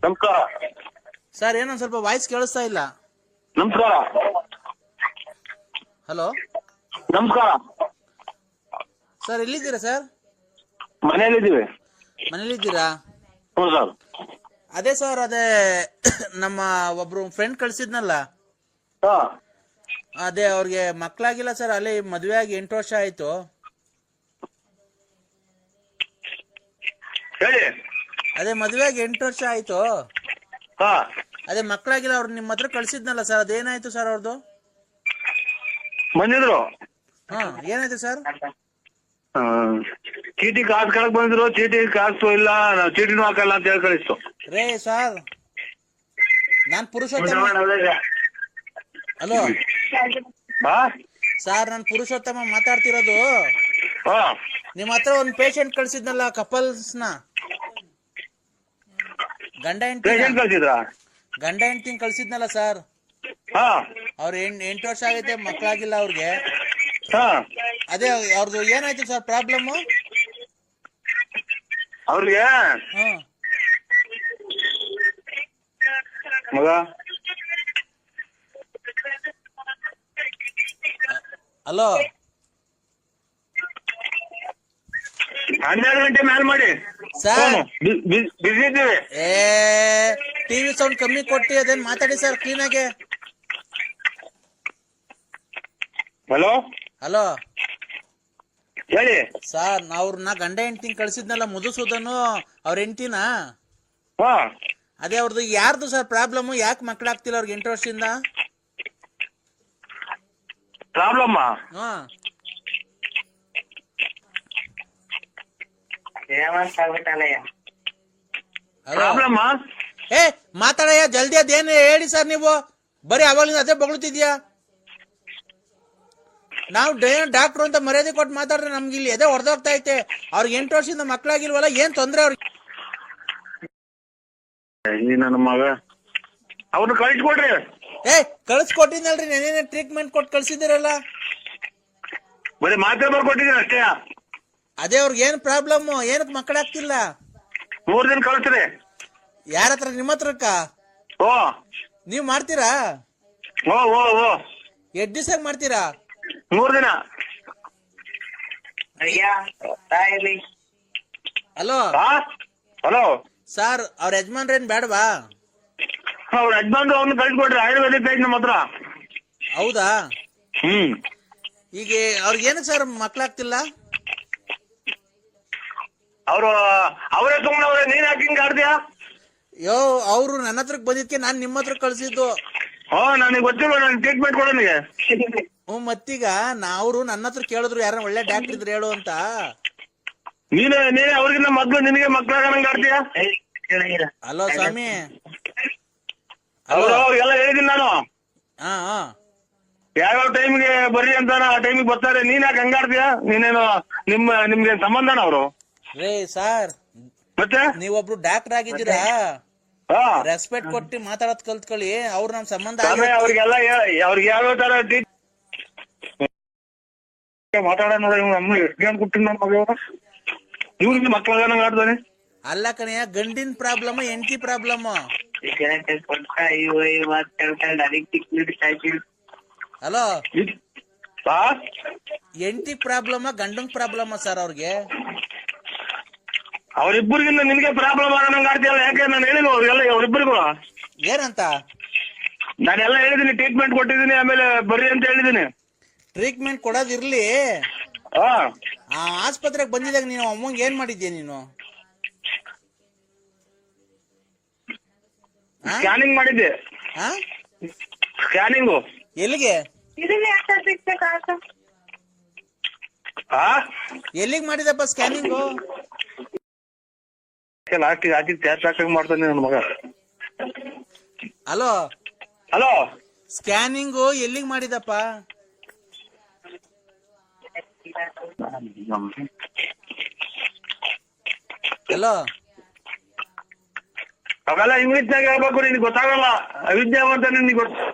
Speaker 1: ನಮಸ್ಕಾರ
Speaker 5: ಸರ್, ಏನೊಂದ್ ಸ್ವಲ್ಪ ವಾಯ್ಸ್ ಕೇಳಿಸ್ತಾ ಇಲ್ಲ.
Speaker 1: ನಮಸ್ಕಾರ.
Speaker 5: ಹಲೋ
Speaker 1: ನಮಸ್ಕಾರ
Speaker 5: ಸರ್, ಎಲ್ಲಿದ್ದೀರಾ ಸರ್?
Speaker 1: ಮನೆಯಲ್ಲಿದ್ದೀವಿ.
Speaker 5: ಮನೇಲಿದ್ದೀರಾ?
Speaker 1: ಹ್ಞೂ ಸರ್.
Speaker 5: ಅದೇ ಸರ್, ಅದೇ ನಮ್ಮ ಒಬ್ರು ಫ್ರೆಂಡ್ ಕಳ್ಸಿದ್ನಲ್ಲ,
Speaker 1: ಹಾ
Speaker 5: ಅದೇ ಅವ್ರಿಗೆ ಮಕ್ಳಾಗಿಲ್ಲ ಸರ್. ಅಲ್ಲಿ ಮದ್ವೆ ಆಗಿ 8 ವರ್ಷ ಆಯ್ತು.
Speaker 1: ಹೇಳಿ.
Speaker 5: ಅದೇ ಮದ್ವೆ ಆಗಿ 8 ವರ್ಷ ಆಯ್ತು.
Speaker 1: ಹಾ
Speaker 5: ಅದೇ ಮಕ್ಳಾಗಿಲ್ಲ, ಅವ್ರು ನಿಮ್ಮ ಹತ್ರ ಕಳ್ಸಿದ್ನಲ್ಲ ಸರ್, ಅದೇನಾಯ್ತು ಸರ್ ಅವ್ರದ್ದು?
Speaker 1: ಬಂದಿದ್ರು.
Speaker 5: ಹಾ, ಏನಾಯ್ತು ಸರ್?
Speaker 1: ಚೀಟಿ ಕಾಸು ಕಳಕ್ ಬಂದಿದ್ರು, ಚೀಟಿ ಕಾಸು ಇಲ್ಲ, ನಾವು ಚೀಟಿನೂ ಹಾಕಲ್ಲ ಅಂತ ಹೇಳಿ ಕಳಿಸ್ತು.
Speaker 5: ರೇ ಸರ್, ನಾನ್ ಪುರುಷೋತ್ತಮ. ಹಲೋ
Speaker 1: ಹಾ
Speaker 5: ಸರ್, ನಾನ್ ಪುರುಷೋತ್ತಮ ಮಾತಾಡ್ತಿರೋದು.
Speaker 1: ಹಾ
Speaker 5: ನಿಮ್ ಹತ್ರ ಒಂದ್ ಪೇಷಂಟ್ ಕಳ್ಸಿದ್ನಲ್ಲ, ಕಪಲ್ಸ್ನ, ಗಂಡ
Speaker 1: ಪೇಷಂಟ್ ಕಳ್ಸಿದ್ರ?
Speaker 5: ಹೆಂಡತಿ ಕಳ್ಸಿದ್ನಲ್ಲ ಸರ್.
Speaker 1: ಹಾ
Speaker 5: ಅವ್ರ 8 ವರ್ಷ ಆಗೈತೆ, ಮಕ್ಳಾಗಿಲ್ಲ ಅವ್ರಿಗೆ.
Speaker 1: ಹಾ
Speaker 5: ಅದೇ ಅವ್ರದ್ದು ಏನಾಯ್ತು ಸರ್ ಪ್ರಾಬ್ಲಮ್?
Speaker 1: ಅವ್ರಿಗೆ
Speaker 5: ಹ್ಮ್
Speaker 1: ಮಗ
Speaker 5: ಹಲೋ
Speaker 1: 12 ಗಂಟೆ ಮ್ಯಾಲ್ ಮಾಡಿ
Speaker 5: ಸರ್.
Speaker 1: ಬಿಸಿ ಇದ್ದೀವಿ.
Speaker 5: ಟಿವಿ ಸೌಂಡ್ ಕಮ್ಮಿ ಕೊಟ್ಟಿ ಅದೇನ್ ಮಾತಾಡಿ ಸರ್ ಕ್ಲೀನ್ ಆಗಿ.
Speaker 1: ಹಲೋ
Speaker 5: ಹಲೋ
Speaker 1: ಹೇಳಿ.
Speaker 5: ಸರ್, ಅವ್ರನ್ನ ಗಂಡ ಹೆಂಡತಿ ಕಳ್ಸಿದ್ನಲ್ಲ, ಮಧುಸೂದನು ಅವ್ರ ಹೆಂಡತಿನ.
Speaker 1: ಹಾ
Speaker 5: ಅದೇ ಅವ್ರದ್ದು ಯಾರ್ದು ಸರ್ ಪ್ರಾಬ್ಲಮ್? ಯಾಕೆ ಮಕ್ಳಾಗ್ತಿಲ್ಲ ಅವ್ರಿಗೆ 8 ವರ್ಷದಿಂದ?
Speaker 1: ಪ್ರಾಬ್ಲಮ್
Speaker 5: ಹಾ
Speaker 1: ಪ್ರಾಬ್ಲಮ್
Speaker 5: ಮಾತಾಡಯ್ಯ ಜಲ್ದಿ, ಅದೇನು ಹೇಳಿ ಸರ್. ನೀವು ಬರೀ ಅವಾಗಲಿಂದ ಅದೇ ಬಗಳುತ್ತಿದ್ಯಾ. ನಾವು ಡಾಕ್ಟ್ರು ಅಂತ ಮರ್ಯಾದೆ ಕೊಟ್ಟು ಮಾತಾಡ್ರೆ ನಮ್ಗೆ ಇಲ್ಲಿ ಎದೆ ಹೊಡೆದೋಗ್ತಾ ಐತೆ. ಅವ್ರಿಗೆ 8 ವರ್ಷದಿಂದ ಮಕ್ಳಾಗಿಲ್ವಲ್ಲ, ಏನ್ ತೊಂದ್ರೆ ಅವ್ರಿಗೆ?
Speaker 1: ನನ್ನ ಮಗ ಅವ್ರನ್ನ ಕಳಿಸ್ಕೊಡ್ರಿ.
Speaker 5: ಕಳ್ಸಿಕೊಟ್ಟಿದ್ನಲ್ರಿ, ನೆನೇನೆ ಟ್ರೀಟ್ಮೆಂಟ್ ಕೊಟ್ಟು ಕಳ್ಸಿದಿರಲ್ಲ.
Speaker 1: ಬರೀ ಮಾತ್ರ ಬರ್ಕೊಟ್ಟಿದ್ದೀನಿ ಅಷ್ಟೇ.
Speaker 5: ಅದೇ ಅವ್ರಿಗೆ ಏನ್ ಪ್ರಾಬ್ಲಮ್? ಏನಕ್ಕೆ ಮಕ್ಕಳಾಗ್ತಿಲ್ಲ?
Speaker 1: 3 ದಿನ ಕಳಿಸ್ರಿ.
Speaker 5: ಯಾರ ಹತ್ರ? ನಿಮ್ಮ ಹತ್ರಕ್ಕ?
Speaker 1: ಓ
Speaker 5: ನೀವ್ ಮಾಡ್ತೀರಾ?
Speaker 1: ಓ ಓ ಓ
Speaker 5: 8 ದಿವಸ ಮಾಡ್ತೀರಾ?
Speaker 1: 3 ದಿನ.
Speaker 5: ಹಲೋ
Speaker 1: ಹಲೋ
Speaker 5: ಸರ್, ಅವ್ರ ಯಜಮಾನ್ರೇನ್ ಬೇಡವಾ?
Speaker 1: ಅವ್ರ ಯಜಮಾನ್ರು ಅವ್ರನ್ನ ಕಳಿಸ್ಕೊಡ್ರಿ. ಆಯುರ್ವೇದಿಕ್ ಐತಿ ನಮ್ಮ ಹತ್ರ.
Speaker 5: ಹೌದಾ? ಈಗ ಅವ್ರಿಗೆ ಏನಕ್ಕೆ ಸರ್ ಮಕ್ಳಾಗ್ತಿಲ್ಲ?
Speaker 1: ಅವರೇ ತಗೊಂಡವ್ರೆ. ನೀನ್ ಯಾಕೆ ಹಿಂಗ್ ಆಡ್ತೀಯಾ?
Speaker 5: ಅವ್ರು ನನ್ನ ಹತ್ರಕ್ ಬಂದಿದ್ಕೆ ನಾನ್ ನಿಮ್ಮ ಹತ್ರ ಕಳ್ಸಿದ್ದು.
Speaker 1: ನನಗೆ ಗೊತ್ತಿಲ್ಲ, ನನ್ ಟ್ರೀಟ್ಮೆಂಟ್ ಕೊಡೋನಿಗೆ.
Speaker 5: ಮತ್ತೀಗ ಅವ್ರು ನನ್ನ ಹತ್ರ ಕೇಳಿದ್ರು, ಯಾರ ಒಳ್ಳೆ ಡಾಕ್ಟರ್ ಇದ್ರೆ ಹೇಳು ಅಂತ.
Speaker 1: ನೀನೇ ಅವ್ರಿಗಿನ್ನ ಮೊದ್ಲು ನಿನಗೆ ಮಕ್ಳಾಗಂಗ್ ಆಡ್ತೀಯಾ?
Speaker 5: ಹಲೋ ಸ್ವಾಮಿ.
Speaker 1: ಅವ್ರಿಗೆಲ್ಲ ಹೇಳಿದೀನಿ ನಾನು.
Speaker 5: ಹಾ
Speaker 1: ಯಾವ್ಯಾವ ಟೈಮ್ಗೆ ಬರ್ರಿ ಅಂತ ಆ ಟೈಮಿಗೆ ಬರ್ತಾರೆ. ನೀನ್ ಯಾಕೆ ಹಂಗಾಡ್ತೀಯಾ? ನೀನೇನು ನಿಮ್ಗೆ ಸಂಬಂಧನ ಅವರು?
Speaker 5: ರೇ ಸರ್,
Speaker 1: ಮತ್ತೆ
Speaker 5: ನೀವೊಬ್ರು ಡಾಕ್ಟರ್ ಆಗಿದ್ದೀರಾ, ರೆಸ್ಪೆಕ್ಟ್ ಕೊಟ್ಟು ಮಾತಾಡೋದ್ ಕಲ್ತ್ಕೊಳ್ಳಿ. ಅವ್ರು ನಮ್ ಸಂಬಂಧ
Speaker 1: ಅವ್ರಿಗೆಲ್ಲ ಅವ್ರಿಗೆ ಯಾವ್ಯಾವ ತರ ಮಾತಾಡೋಣ. ನಮ್ಮ ಎಷ್ಟು ಜನ ಕೊಟ್ಟಿನ ನಮ್ಮ ಮಗ ಇವ್ರಿಗೆ ಮಕ್ಳಾಗಂಗ್ ಆಡ್ತಾನೆ.
Speaker 5: ಅಲ್ಲ ಕಣಯ್ಯ, ಗಂಡಿನ ಪ್ರಾಬ್ಲಮ್ ಹೆಂಡತಿ ಪ್ರಾಬ್ಲಮ್? ಹಲೋ, ಹೆಂಡತಿ ಪ್ರಾಬ್ಲಮ್ ಗಂಡನ್ ಪ್ರಾಬ್ಲಮ್ ಸರ್ ಅವ್ರಿಗೆ?
Speaker 1: ಅವ್ರಿಬ್ಬರಿಗಿಂತ ನಿನ್ಗೆ ಪ್ರಾಬ್ಲಮ್ ಆಗಂಗ್ ಆಡ್ತೀಯಲ್ಲ. ಯಾಕೆ ನಾನು ಹೇಳಿಲ್ವ ಅವ್ರಿಗೆಲ್ಲ? ಅವ್ರಿಬ್ಬರಿಗೂ
Speaker 5: ಏನಂತ
Speaker 1: ನಾನೆಲ್ಲ ಹೇಳಿದೀನಿ, ಟ್ರೀಟ್ಮೆಂಟ್ ಕೊಟ್ಟಿದ್ದೀನಿ, ಆಮೇಲೆ ಬರ್ರಿ ಅಂತ ಹೇಳಿದೀನಿ.
Speaker 5: ಟ್ರೀಟ್ಮೆಂಟ್ ಕೊಡೋದಿರ್ಲಿ, ಆ ಆಸ್ಪತ್ರೆಗೆ ಬಂದಿದಾಗ ನೀನು ಅಮ್ಮಂಗೆ ಏನ್ ಮಾಡಿದ್ಯಾ ನೀನು?
Speaker 1: ಸ್ಕ್ಯಾನಿಂಗ್ ಮಾಡಿದ್ದೆ. ಸ್ಕ್ಯಾನಿಂಗು
Speaker 5: ಎಲ್ಲಿಗೆ? ಎಲ್ಲಿಗೆ ಮಾಡಿದಪ್ಪ ಸ್ಕ್ಯಾನಿಂಗು?
Speaker 1: ಲಾಸ್ಟಿಗೆ ಹಾಕಿ ಚಾರ್ಜ್ ಹಾಕಂಗ್ ಮಾಡ್ತಾನೆ ನನ್ನ ಮಗ.
Speaker 5: ಹಲೋ
Speaker 1: ಹಲೋ
Speaker 5: ಸ್ಕ್ಯಾನಿಂಗು ಎಲ್ಲಿಗೆ ಮಾಡಿದಪ್ಪ? ಹಲೋ
Speaker 1: ಅವೆಲ್ಲ ಇಂಗ್ಲಿಷ್ನಾಗ ಹೇಳ್ಬೇಕು, ನಿನ್ಗೆ ಗೊತ್ತಾಗಲ್ಲ. ಅವಿದ್ಯಾವಂತ ನಿನ್ಗೆ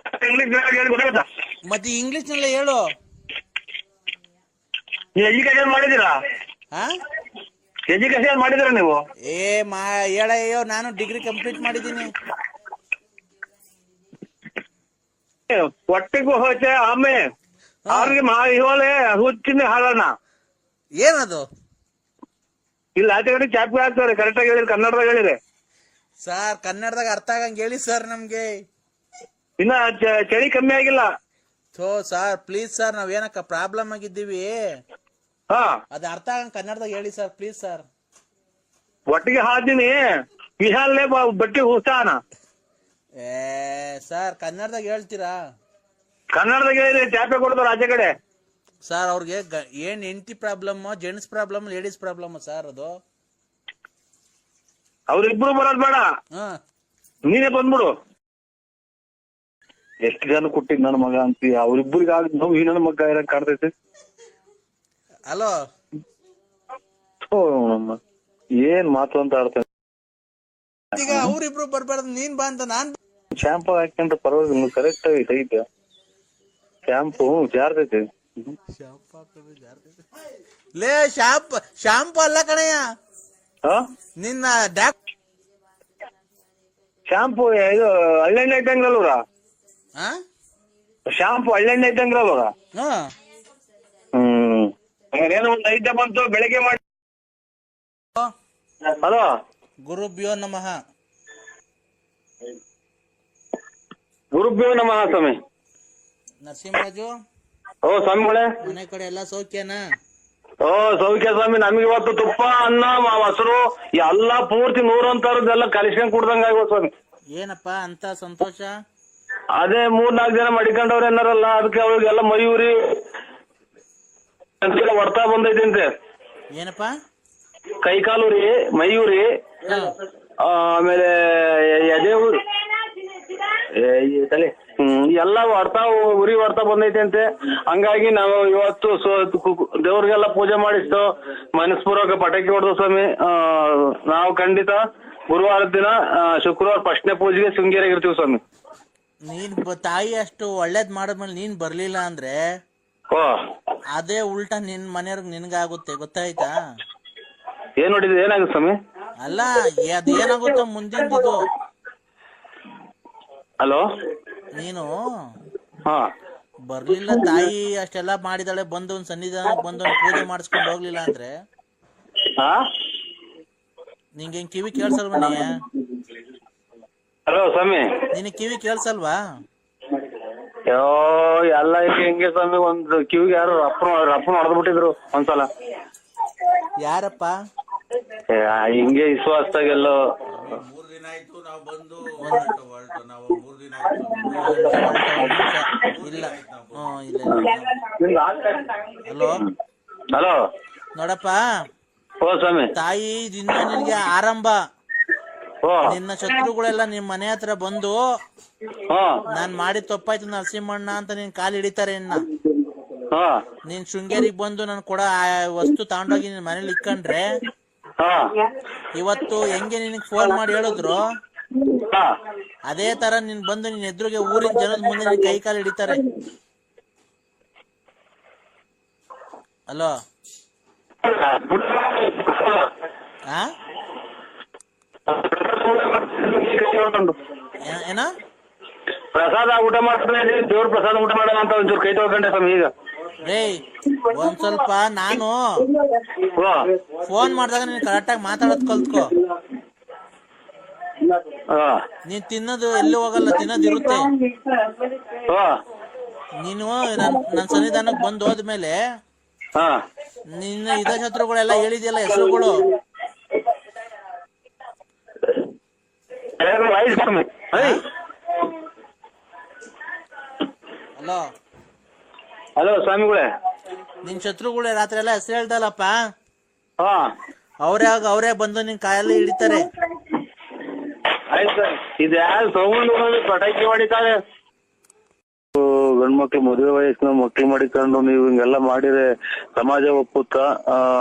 Speaker 1: ಇಂಗ್ಲಿಷ್ ಹೇಳಿ ಗೊತ್ತಾಗತ್ತಾ?
Speaker 5: ಮತ್ತೆ ಇಂಗ್ಲಿಷ್ ನಲ್ಲೇ ಹೇಳು.
Speaker 1: ನೀವು ಎಜುಕೇಶನ್ ಮಾಡಿದ್ದೀರಾ? ಎಜುಕೇಶನ್ ಮಾಡಿದಿರ ನೀವು?
Speaker 5: ಹೇಳಯ್ಯೋ, ನಾನು ಡಿಗ್ರಿ ಕಂಪ್ಲೀಟ್ ಮಾಡಿದ್ದೀನಿ.
Speaker 1: ಒಟ್ಟಿಗೂ ಹೋಯ್ತೆ ಆಮೆ ಅವ್ರಿಗೆ ಇವಳೆ ಹುಚ್ಚಿನ ಹಾಳಣ್ಣ.
Speaker 5: ಏನದು?
Speaker 1: ಇಲ್ಲ ಆಚೆ ಕಡೆ ಚಾಪಿ ಹಾಕ್ತಾರೆ. ಕರೆಕ್ಟಾಗಿ ಹೇಳಿರಿ, ಕನ್ನಡದಾಗ ಹೇಳಿರಿ
Speaker 5: ಸರ್. ಕನ್ನಡದಾಗ ಅರ್ಥ ಆಗಂಗೆ ಹೇಳಿ ಸರ್ ನಮ್ಗೆ.
Speaker 1: ಇನ್ನ ಚಳಿ ಕಮ್ಮಿ ಆಗಿಲ್ಲ.
Speaker 5: ಸರ್ ಪ್ಲೀಸ್ ಸರ್, ನಾವೇನಕ್ಕ ಪ್ರಾಬ್ಲಮ್ ಆಗಿದ್ದೀವಿ,
Speaker 1: ಹಾ
Speaker 5: ಅದ್ ಅರ್ಥ ಆಗಂಗ್ ಕನ್ನಡದಾಗ ಹೇಳಿ ಸರ್ ಪ್ಲೀಸ್ ಸರ್.
Speaker 1: ಒಟ್ಟಿಗೆ ಹಾಕ್ತೀನಿ ವಿಹಾಲ್ನೇ ಬಟ್ಟಿ ಹುಸಾನ.
Speaker 5: ಸರ್ ಕನ್ನಡದಾಗ ಹೇಳ್ತೀರಾ?
Speaker 1: ಕನ್ನಡದಾಗ ಹೇಳಿರಿ, ಚಾಪೆ ಕೊಡ್ತಾರೆ ಆಚೆ ಕಡೆ.
Speaker 5: ಸರ್ ಅವ್ರಿಗೆ ಏನ್ ಹೆಂಡತಿ problem, gents problem, ladies problem sir ಅದು?
Speaker 1: ಅವ್ರಿಬ್ರು ಬರೋದ್ ಬೇಡ, ನೀನೇ ಬಂದ್ಬಿಡು. ಎಷ್ಟು ಜನ ಕೊಟ್ಟಿದ್ ನನ್ನ ಮಗ ಅಂತೀ, ಅವ್ರಿಬ್ರಿಗೆ ಆಗ ನೋವು ಈ ನನ್ನ ಮಗ ಇರಂಗ್ ಕಾಣ್ತೈತೆ.
Speaker 5: ಹಲೋ
Speaker 1: ಏನ್ ಮಾತು ಅಂತ ಆಡ್ತೇನೆ.
Speaker 5: ಈಗ ಅವ್ರಿಬ್ರು ಬರ್ಬಾರ್ದು, ನೀನ್ ಬಾ ಅಂತ ನಾನ್
Speaker 1: ಶಾಂಪು ಹಾಕೊಂಡ್ರೆ ಪರವಾಗಿಲ್ಲ, ಕರೆಕ್ಟ್ ಐತೆ ಶಾಂಪು ಜಾರ್ತೈತೆ.
Speaker 5: ಲೇ ಶಾಂಪು ಅಲ್ಲ ಕಣಯ್ಯ, ನಿನ್ನ
Speaker 1: ಶಾಂಪು ಇದು ಹಳ್ಳೆಣ್ಣೆ ಇದ್ದಂಗ್ರಲ್ವ್ರ, ಶಾಂಪು ಹಳ್ಳೆಣ್ಣೆ ಇದ್ದಂಗ್ರಲ್ವ್ರ. ಏನೋ ಒಂದು ಐತೆ ಬಂತು ಬೆಳಿಗ್ಗೆ ಮಾಡಿ. ಹಲೋ
Speaker 5: ಗುರುಭ್ಯೋ ನಮಃ.
Speaker 1: ಗುರುಭ್ಯೋ ನಮಃ ಸ್ವಾಮಿ.
Speaker 5: ನರಸಿಂಹರಾಜು,
Speaker 1: ಓ ಸ್ವಾಮಿಗಳೇ,
Speaker 5: ಮನೆ ಕಡೆ ಎಲ್ಲ ಸೌಖ್ಯನಾ?
Speaker 1: ಓ ಸೌಖ್ಯ ಸ್ವಾಮಿ. ನಮ್ಗೆ ಇವತ್ತು ತುಪ್ಪ, ಅನ್ನ, ಮೊಸರು ಎಲ್ಲ ಪೂರ್ತಿ 100 ಅಂತರದ್ದೆಲ್ಲ ಕಲಿಸ್ಕೊಂಡ್ ಕುಡ್ದಂಗ ಆಗ್ಬೋದು ಸ್ವಾಮಿ.
Speaker 5: ಏನಪ್ಪಾ ಅಂತ ಸಂತೋಷ?
Speaker 1: ಅದೇ 3-4 ಜನ ಮಡಿಕೊಂಡವ್ರು ಏನಾರಲ್ಲ, ಅದಕ್ಕೆ ಅವ್ರಿಗೆಲ್ಲ ಮಯೂರಿ ಹೊಡ್ತಾ ಬಂದೈತಂತೆ.
Speaker 5: ಏನಪ್ಪಾ?
Speaker 1: ಕೈ ಕಾಲು ರೀ, ಮಯೂರಿ, ಆಮೇಲೆ ಎದೆ ತಲೆ ಎಲ್ಲ ಉರಿ ಹೊಡ್ತಾ ಬಂದೈತೆ. ಹಂಗಾಗಿ ನಾವು ಇವತ್ತು ದೇವ್ರಿಗೆಲ್ಲ ಪೂಜೆ ಮಾಡಿಸ್ತು, ಮನಸ್ಪೂರ್ವಕ ಪಟಾಕಿ ಹೊಡೆದು ಸ್ವಾಮಿ. ನಾವು ಖಂಡಿತ ಗುರುವಾರದ ದಿನ, ಶುಕ್ರವಾರ ಫಸ್ಟ್ನೇ ಪೂಜೆಗೆ ಶೃಂಗೇರಿಗೆ ಇರ್ತೀವಿ ಸ್ವಾಮಿ.
Speaker 5: ನೀನ್ ತಾಯಿ ಅಷ್ಟು ಒಳ್ಳೇದ್ ಮಾಡಿದ್ಮೇಲೆ ನೀನ್ ಬರ್ಲಿಲ್ಲ ಅಂದ್ರೆ ಅದೇ ಉಲ್ಟಾ ನಿನ್ ಮನೆಯವ್ರಿಗೆ ನಿನ್ಗಾಗುತ್ತೆ, ಗೊತ್ತಾಯ್ತಾ?
Speaker 1: ಏನ್ ನೋಡಿದ್ರಿ, ಏನಾಗುತ್ತೆ ಸ್ವಾಮಿ?
Speaker 5: ಅಲ್ಲ ಅದೇನಾಗುತ್ತೋ ಮುಂದಿನ.
Speaker 1: ಹಲೋ,
Speaker 5: ನೀನು
Speaker 1: ಹಾ
Speaker 5: ಬರ್ಲಿಲ್ಲ, ತಾಯಿ ಅಷ್ಟೆಲ್ಲ ಮಾಡಿದಾಳೆ, ಬಂದು ಒಂದ್ ಸನ್ನಿಧಾನಕ್ಕೆ ಬಂದು ಒಂದ್ ಪೂಜೆ ಮಾಡಿಸ್ಕೊಂಡು ಹೋಗ್ಲಿಲ್ಲ ಅಂದ್ರೆ ನಿಂಗೆ ಕಿವಿ ಕೇಳ್ಸಲ್ವಾ?
Speaker 1: ಹಲೋ ಸ್ವಾಮಿ,
Speaker 5: ನಿನ್ ಕಿವಿ ಕೇಳ್ಸಲ್ವಾ?
Speaker 1: ಅಯ್ಯೋ ಎಲ್ಲ ಹಿಂಗೆ ಸ್ವಾಮಿ. ಒಂದು ಕಿವಿಗೆ ಯಾರು ರಪ್ಪನ ಹೊಡೆದ್ಬಿಟ್ಟಿದ್ರು ಒಂದ್ಸಲ.
Speaker 5: ಯಾರಪ್ಪ?
Speaker 1: ಹಿಂಗೆ ವಿಶ್ವಾಸದಾಗೆಲ್ಲೋ
Speaker 5: 3 ದಿನ ಆಯ್ತು ನಾವು ಬಂದು. ಇಲ್ಲ ಹಲೋ
Speaker 1: ಹಲೋ
Speaker 5: ನೋಡಪ್ಪ,
Speaker 1: ಓ ಸ್ವಾಮಿ,
Speaker 5: ತಾಯಿ ಇನ್ನು ನಿನ್ಗೆ ಆರಂಭ. ನಿನ್ನ ಶತ್ರುಗಳೆಲ್ಲ ನಿಮ್ ಮನೆ ಹತ್ರ ಬಂದು ನಾನ್ ಮಾಡಿ ತಪ್ಪಾಯ್ತು ನರಸಿಂಹಣ್ಣ ಅಂತ ನಿನ್ ಕಾಲು ಹಿಡಿತಾರೆ. ನೀನ್ ಶೃಂಗೇರಿಗೆ ಬಂದು ನನ್ ಕೂಡ ಆ ವಸ್ತು ತಗೊಂಡೋಗಿ ನಿನ್ ಮನೇಲಿ ಇಕ್ಕೊಂಡ್ರೆ, ಇವತ್ತು ಹೆಂಗೆ ನಿನಗ್ ಫೋನ್ ಮಾಡಿ ಹೇಳಿದ್ರು ಅದೇ ತರ ನೀನ್ ಬಂದು ನಿನ್ ಎದುರಿಗೆ ಊರಿನ ಜನದ ಮುಂದೆ ನಿನ್ ಕೈ ಕಾಲು ಹಿಡಿತಾರೆ. ಹಲೋ, ಏನ
Speaker 1: ಪ್ರಸಾದ ಊಟ ಮಾಡ್ತಾರೆ, ದೇವ್ರ ಪ್ರಸಾದ ಊಟ ಮಾಡೋಣ ಅಂತ ಒಂಚೂರು ಕೈ ತೊಳ್ಕೊಂಡೆ ಸ್ವಾಮಿ. ಈಗ
Speaker 5: ರೇ ಒಂದ್ ಸ್ವಲ್ಪ ನಾನು ಫೋನ್ ಮಾಡಿದಾಗ ನೀನ್ ಕರೆಕ್ಟಾಗಿ ಮಾತಾಡೋದ್ ಕಲ್ತ್ಕೋ. ನೀನ್ ತಿನ್ನೋದು ಎಲ್ಲಿ ಹೋಗಲ್ಲ, ತಿನ್ನೋದಿರುತ್ತೆ. ನೀನು ನನ್ ಸನ್ನಿಧಾನಕ್ಕೆ ಬಂದು ಹೋದ್ಮೇಲೆ ನಿನ್ನ ಇದ ಶತ್ರುಗಳೆಲ್ಲ ಹೇಳಿದ್ಯಲ್ಲ ಹೆಸರುಗಳು, ಹಲೋ
Speaker 1: ಹಲೋ ಸ್ವಾಮಿಗಳೇ,
Speaker 5: ನಿನ್ ಶತ್ರುಗಳೇ ರಾತ್ರಿ ಎಲ್ಲ ಹೆಸರು ಹೇಳ್ದಲ್ಲಪ್ಪ, ಅವರೇ ಬಂದು ನಿನ್ ಕಾಯಲ್ಲಿ ಹಿಡಿತಾರೆ.
Speaker 1: ಆಯ್ತು ಸರ್. ಇದು ಯಾರು ಸೌಂಡ್ ಪಟಾಕಿ ಹೊಡಿತಾರೆ. ಗಂಡ್ ಮಕ್ಳು ಮದುವೆ ವಯಸ್ಸಿನ ಮಕ್ಳು ಮಾಡಿಕೊಂಡು ನೀವು ಹಿಂಗೆಲ್ಲ ಮಾಡಿದ್ರೆ ಸಮಾಜ ಒಪ್ಪುತ್ತಾ?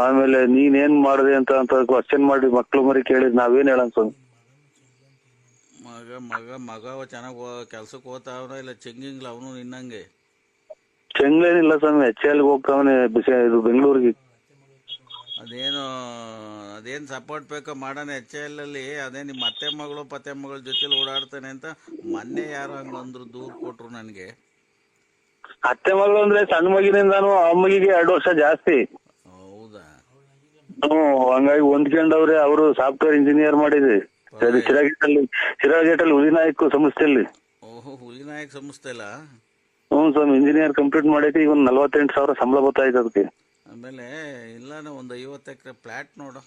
Speaker 1: ಆಮೇಲೆ ನೀನೇನ್ ಮಾಡಿದೆ ಅಂತ ಕ್ವಶನ್ ಮಾಡಿ ಮಕ್ಳು ಮರಿ ಕೇಳಿದ್ ನಾವೇನ್ ಹೇಳೋಣ ಸ್ವಾಮಿ?
Speaker 5: ಮಗ ಚೆನ್ನಾಗ್ ಕೆಲ್ಸಕ್ಕೆ ಹೋಗ್ತಾವನ ಇಲ್ಲ ಚೆಂಗಿಂಗ್ಲ ಅವನು ನಿನ್ನಂಗೆ?
Speaker 1: ಚೆಂಗ್ಲೇನಿಲ್ಲ ಸ್ವಾಮಿ, HL ಹೋಗ್ತಾವನೆ ಇದು ಬೆಂಗಳೂರಿಗೆ.
Speaker 5: ಅದೇನ್ ಸಪೋರ್ಟ್ ಬೇಕೋ ಮಾಡೋಣ HL ಅಲ್ಲಿ. ಅದೇ ನಿಮ್ ಅತ್ತೆ ಮಗಳು ಪತ್ತೆ ಮಗಳ ಜೊತೆಲಿ ಓಡಾಡ್ತಾನೆ ಅಂತ ಮೊನ್ನೆ ಯಾರು ಹಂಗಂದ್ರು, ದೂರ್ ಕೊಟ್ರು ನನ್ಗೆ.
Speaker 1: ಅತ್ತೆ ಮಗಳು ಅಂದ್ರೆ ಸಣ್ಣ ಮಗಿನಿಂದಾನು ಅಮ್ಮಗಿಗೆ 2 ವರ್ಷ ಜಾಸ್ತಿ.
Speaker 5: ಹೌದಾ?
Speaker 1: ಹಂಗಾಗಿ ಹೊಂದ್ಕೊಂಡವ್ರೆ. ಅವರು ಸಾಫ್ಟ್ವೇರ್ ಇಂಜಿನಿಯರ್ ಮಾಡಿದ್ರಿ ಶಿರಾಗೇಟಲ್ಲಿ ಹುಲಿನಾಯಕ್ ಸಂಸ್ಥೆಯಲ್ಲಿ.
Speaker 5: ಓಹೋ, ಹುಲಿನಾಯಕ್ ಸಂಸ್ಥೆ ಅಲ್ಲ?
Speaker 1: ಸ್ವಾಮಿ, ಇಂಜಿನಿಯರ್ ಕಂಪ್ಲೀಟ್ ಮಾಡೈತಿ. ಈಗ 48,000 ಸಂಬಳ ಬರ್ತಾ ಇದೆ ಅದಕ್ಕೆ.
Speaker 5: ಆಮೇಲೆ ಇಲ್ಲಾನ ಒಂದ್ 50 ಎಕರೆ ಫ್ಲಾಟ್ ನೋಡು.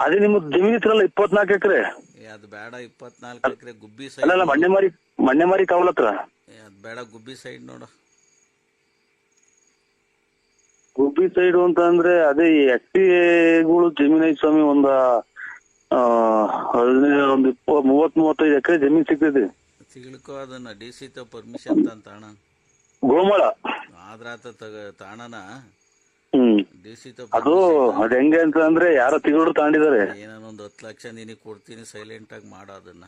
Speaker 1: ಅದೇ ನಿಮ್ದು ಜಮೀನ್ ಇತ್ರಲ್ಲ 24 ಎಕರೆ.
Speaker 5: ಅದ್ ಬೇಡ, 24 ಎಕರೆ ಗುಬ್ಬಿ ಸೈಡ್.
Speaker 1: ಅಲ್ಲ ಮಣ್ಣೆ ಮಾರಿ ಕಾವಲ್ ಹತ್ರ.
Speaker 5: ಅದ್ ಬೇಡ, ಗುಬ್ಬಿ ಸೈಡ್ ನೋಡು.
Speaker 1: ಗುಬ್ಬಿ ಸೈಡ್ ಅಂತ ಅಂದ್ರೆ ಅದೇ ಎಕ್ಟಿಗಳು ಜಮೀನ್ ಐತಿ ಸ್ವಾಮಿ. ಒಂದು 30-35 ಎಕರೆ ಜಮೀನ್ ಸಿಗ್ತೈತಿ.
Speaker 5: ತಿಳ್ಕೊ ಅದನ್ನ. DC ಪರ್ಮಿಷನ್ ತಾಣ
Speaker 1: ಗೋಮಾಳ
Speaker 5: ಆದ್ರಾತ ತಾಣನ DC
Speaker 1: ಅದು ಹೆಂಗೆ ಅಂತ ಅಂದ್ರೆ ಯಾರೋ ತಿಂಗಳು ತಗೊಂಡಿದ್ದಾರೆ.
Speaker 5: ಏನೊಂದು 10 ಲಕ್ಷ ನಿನಗೆ ಕೊಡ್ತೀನಿ, ಸೈಲೆಂಟ್ ಆಗಿ ಮಾಡೋ ಅದನ್ನ.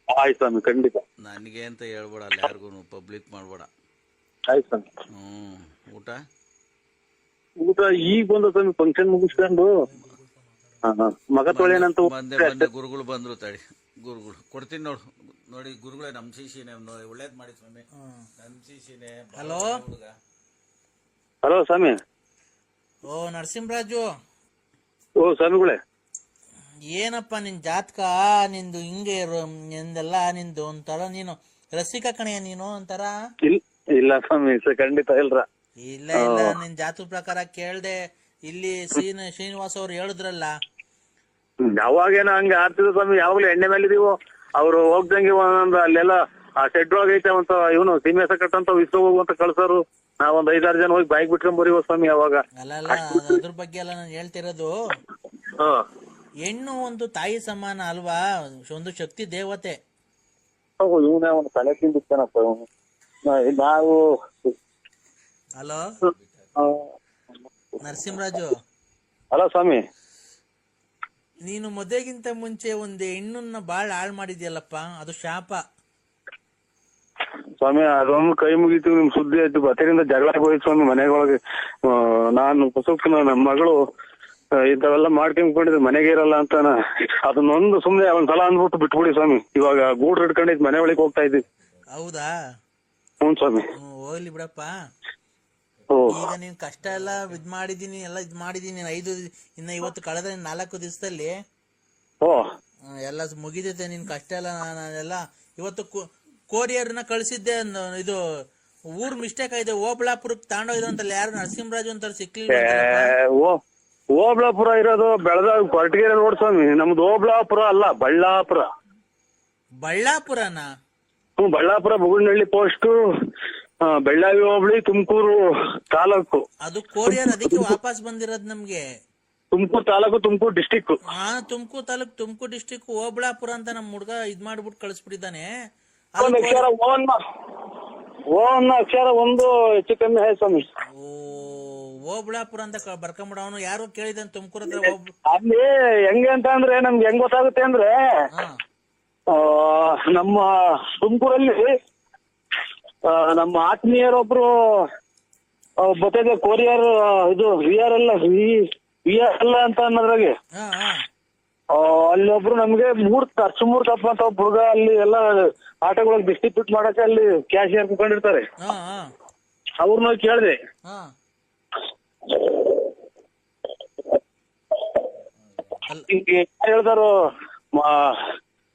Speaker 1: ಆಯ್ತು ಸ್ವಾಮಿ, ಖಂಡಿತ.
Speaker 5: ನನಗೆ ಅಂತ ಹೇಳ್ಬೇಡ, ಅಲ್ಲಿ ಯಾರಿಗೂ ಪಬ್ಲಿಕ್ ಮಾಡ್ಬೇಡ.
Speaker 1: ಆಯ್ತು ಸ್ವಾಮಿ.
Speaker 5: ಊಟ
Speaker 1: ಈಗ ಬಂದ ಸ್ವಾಮಿ, ಫಂಕ್ಷನ್ ಮುಗಿಸ್ಕೊಂಡು ಮಗ ತೊಳೆನಂತ
Speaker 5: ಬಂದೆ. ಗುರುಗಳು ಬಂದ್ರು, ತಡಿ. ಗುರುಗಳು ಕೊಡ್ತೀನಿ ನೋಡಿ ಗುರುಗಳೇ, ನಮ್ ಶಿಶಿನೇ ಒಳ್ಳೇದ್ ಮಾಡಿ ಸ್ವಾಮಿ. ನಮ್ ಶಿಶಿನೇ. ಹಲೋ
Speaker 1: ಹಲೋ ಸ್ವಾಮಿ.
Speaker 5: ಓ ನರಸಿಂಹರಾಜು.
Speaker 1: ಓ ಸ್ವಾಮಿಗಳೇ,
Speaker 5: ಏನಪ್ಪ ನಿನ್ ಜಾತಕ? ನಿಂದು ಹಿಂಗೆ ನಿಂದೆಲ್ಲ ನಿಂದು ಒಂಥರ, ನೀನು ರಸಿಕ ಕಣೆಯ ನೀನು ಒಂಥರ.
Speaker 1: ಇಲ್ಲ ಸ್ವಾಮಿ, ಖಂಡಿತ ಇಲ್ರ.
Speaker 5: ಇಲ್ಲ ನಿನ್ ಜಾತಕ ಪ್ರಕಾರ ಕೇಳ್ದೆ. ಇಲ್ಲಿ ಶ್ರೀನಿವಾಸ್ ಅವ್ರು ಹೇಳಿದ್ರಲ್ಲ.
Speaker 1: ಯಾವಾಗೇನೋ ಹಂಗೆ ಆಡ್ತಿದ್ರು ಸ್ವಾಮಿ. ಯಾವಾಗ್ಲೂ ಎಣ್ಣೆ ಮೇಲೆ ಇದೀವೋ. ಅವ್ರು ಹೋಗ್ದಂಗೆ ಒಂದೊಂದು ಅಲ್ಲೆಲ್ಲ ಆ ಶೆಡ್ ಒಳಗೈತೆ ಅಂತ ಇವನು ಸೀಮೆಸ ಕಟ್ಟಂತ ಇಸ್ಕೊ ಹೋಗುವಂತ ಕಳ್ಸೋರು. ನಾವೊಂದ್ 5-6 ಜನ ಹೋಗಿ ಬಾಯಿಗೆ ಬಿಟ್ಕೊಂಡ್ ಬರೀವ ಸ್ವಾಮಿ. ಅವಾಗ
Speaker 5: ಅಲ್ಲ ಅದ್ರ ಬಗ್ಗೆ ಎಲ್ಲ ನಾನು ಹೇಳ್ತಿರೋದು. ಹೆಣ್ಣು ಒಂದು ತಾಯಿ ಸಮಾನ ಅಲ್ವಾ? ಒಂದು ಶಕ್ತಿ ದೇವತೆ.
Speaker 1: ಇವನೇ ಒಂದು ತಲೆ ತಿಂದಿರ್ತಾನಪ್ಪ ಇವನು. ನಾವು
Speaker 5: ಹಲೋ ನರಸಿಂಹರಾಜು.
Speaker 1: ಹಲೋ ಸ್ವಾಮಿ.
Speaker 5: ನೀನು ಮದುವೆಗಿಂತ ಮುಂಚೆ ಒಂದು ಹೆಣ್ಣನ್ನ ಬಾಳ್ ಹಾಳು ಮಾಡಿದ್ಯಲ್ಲಪ್ಪ, ಅದು ಶಾಪ
Speaker 1: ಸ್ವಾಮಿ. ಅದೊಂದು ಕೈ ಮುಗಿತು, ನಿಮ್ ಸುದ್ದಿ ಆಯ್ತು. ಬತ್ತರಿಂದ ಜಗಳ ಹೋಯ್ತು ಸ್ವಾಮಿ ಮನೆಗೊಳಗೆ. ನಾನು ನಮ್ಮ ಮಗಳು ಇಂಥವೆಲ್ಲ ಮಾಡ್ಕೊಂಡ್ಕೊಂಡಿದ್ರೆ ಮನೆಗೆ ಇರಲ್ಲ ಅಂತ ಅದನ್ನೊಂದು ಸುಮ್ನೆ ಒಂದ್ಸಲ ಅಂದ್ಬಿಟ್ಟು ಬಿಟ್ಬಿಡಿ ಸ್ವಾಮಿ. ಇವಾಗ ಗೂಡ್ರು ಹಿಡ್ಕೊಂಡಿದ್ ಮನೆ ಒಳಗೆ ಹೋಗ್ತಾ ಇದ್ವಿ.
Speaker 5: ಹೌದಾ?
Speaker 1: ಹ್ಞೂ ಸ್ವಾಮಿ.
Speaker 5: ಹೋಗ್ಲಿ ಬಿಡಪ್ಪ. ಈಗ ನೀನ್ ಕಷ್ಟ ಎಲ್ಲ ಇದ್ ಮಾಡಿದೀನಿ, ಇನ್ನ ಇವತ್ತು ಕಳೆದ 4 ದಿವಸದಲ್ಲಿ ಎಲ್ಲ ಮುಗಿದೈತೆ ನಿನ್ ಕಷ್ಟ ಎಲ್ಲ. ನಾನೆಲ್ಲ ಇವತ್ತು ಕೊರಿಯರ್ನ ಕಳ್ಸಿದ್ದೆ. ಇದು ಊರ್ ಮಿಸ್ಟೇಕ್ ಆಗಿದೆ. ಓಬಳಾಪುರಕ್ಕೆ ತಗೊಂಡೋಗಿದ್ರು ಅಂತಲ್ಲ, ಯಾರು ನರಸಿಂಹರಾಜು ಅಂತ ಸಿಕ್ಲಿಲ್ಲ.
Speaker 1: ಓಬಳಾಪುರ ಇರೋದು ಬೆಳಗಾವಿ ಕೊರಟಗೆರೆ ರೋಡ್ ಸ್ವಾಮಿ. ನಮ್ದು ಓಬಳಾಪುರ ಅಲ್ಲ, ಬಳ್ಳಾಪುರ.
Speaker 5: ಬಳ್ಳಾಪುರನಾ?
Speaker 1: ಬಳ್ಳಾಪುರ ಬುಗುನಹಳ್ಳಿ ಪೋಸ್ಟ್, ಬೆಳ್ಳಾವಿ ಹೋಬಳಿ, ತುಮಕೂರು ತಾಲೂಕು.
Speaker 5: ಅದು ಕೊರಿಯರ್, ಅದಕ್ಕೆ ವಾಪಸ್ ಬಂದಿರೋದು ನಮ್ಗೆ.
Speaker 1: ತುಮಕೂರು ತಾಲೂಕು, ತುಮಕೂರು ಡಿಸ್ಟಿಕ್.
Speaker 5: ತುಮಕೂರು ತಾಲೂಕು, ತುಮಕೂರು ಡಿಸ್ಟಿಕ್, ಓಬಳಾಪುರ ಅಂತ ನಮ್ ಹುಡ್ಗ ಇದ್ ಮಾಡ್ಬಿಟ್ಟು ಕಳಿಸ್ಬಿಟ್ಟಿದ್ದಾನೆ.
Speaker 1: ಅಕ್ಷರ ಅಕ್ಷರ ಒಂದು ಹೆಚ್ಚು ಕಮ್ಮಿ ಹೈ ಸ್ವಾಮಿ.
Speaker 5: ಓಬಳಾಪುರ ಅಂತ ಬರ್ಕೊಂಬಿಡ. ಅವನು ಯಾರು ಕೇಳಿದ ತುಮಕೂರು ಹತ್ರ.
Speaker 1: ಅಲ್ಲಿ ಹೆಂಗೆ ಅಂತ ಅಂದ್ರೆ ನಮ್ಗೆ ಹೆಂಗ್ ಗೊತ್ತಾಗುತ್ತೆ ಅಂದ್ರೆ, ನಮ್ಮ ತುಮಕೂರಲ್ಲಿ ನಮ್ಮ ಆತ್ಮೀಯರೊಬ್ರು ಬರ್ತದೆ ಕೊರಿಯರ್. ಇದು VR ಅಲ್ಲ ಅಂತ ಅನ್ನೋದ್ರಾಗೆ ಅಲ್ಲೊಬ್ರು ನಮ್ಗೆ ಮೂರ್ ತಪ್ಪ ಅಂತ ಒಬ್ಬ ಹುಡುಗ ಅಲ್ಲಿ ಎಲ್ಲ ಆಟೋಗಳಿಗೆ ಡಿಸ್ಟ್ರಿಬ್ಯೂಟ್ ಮಾಡಕ್ಕೆ ಅಲ್ಲಿ ಕ್ಯಾಶಿಯರ್ ಕುತ್ಕೊಂಡಿರ್ತಾರೆ. ಅವ್ರನ್ನ ಕೇಳಿದೆ. ಹೇಳ್ತಾರು,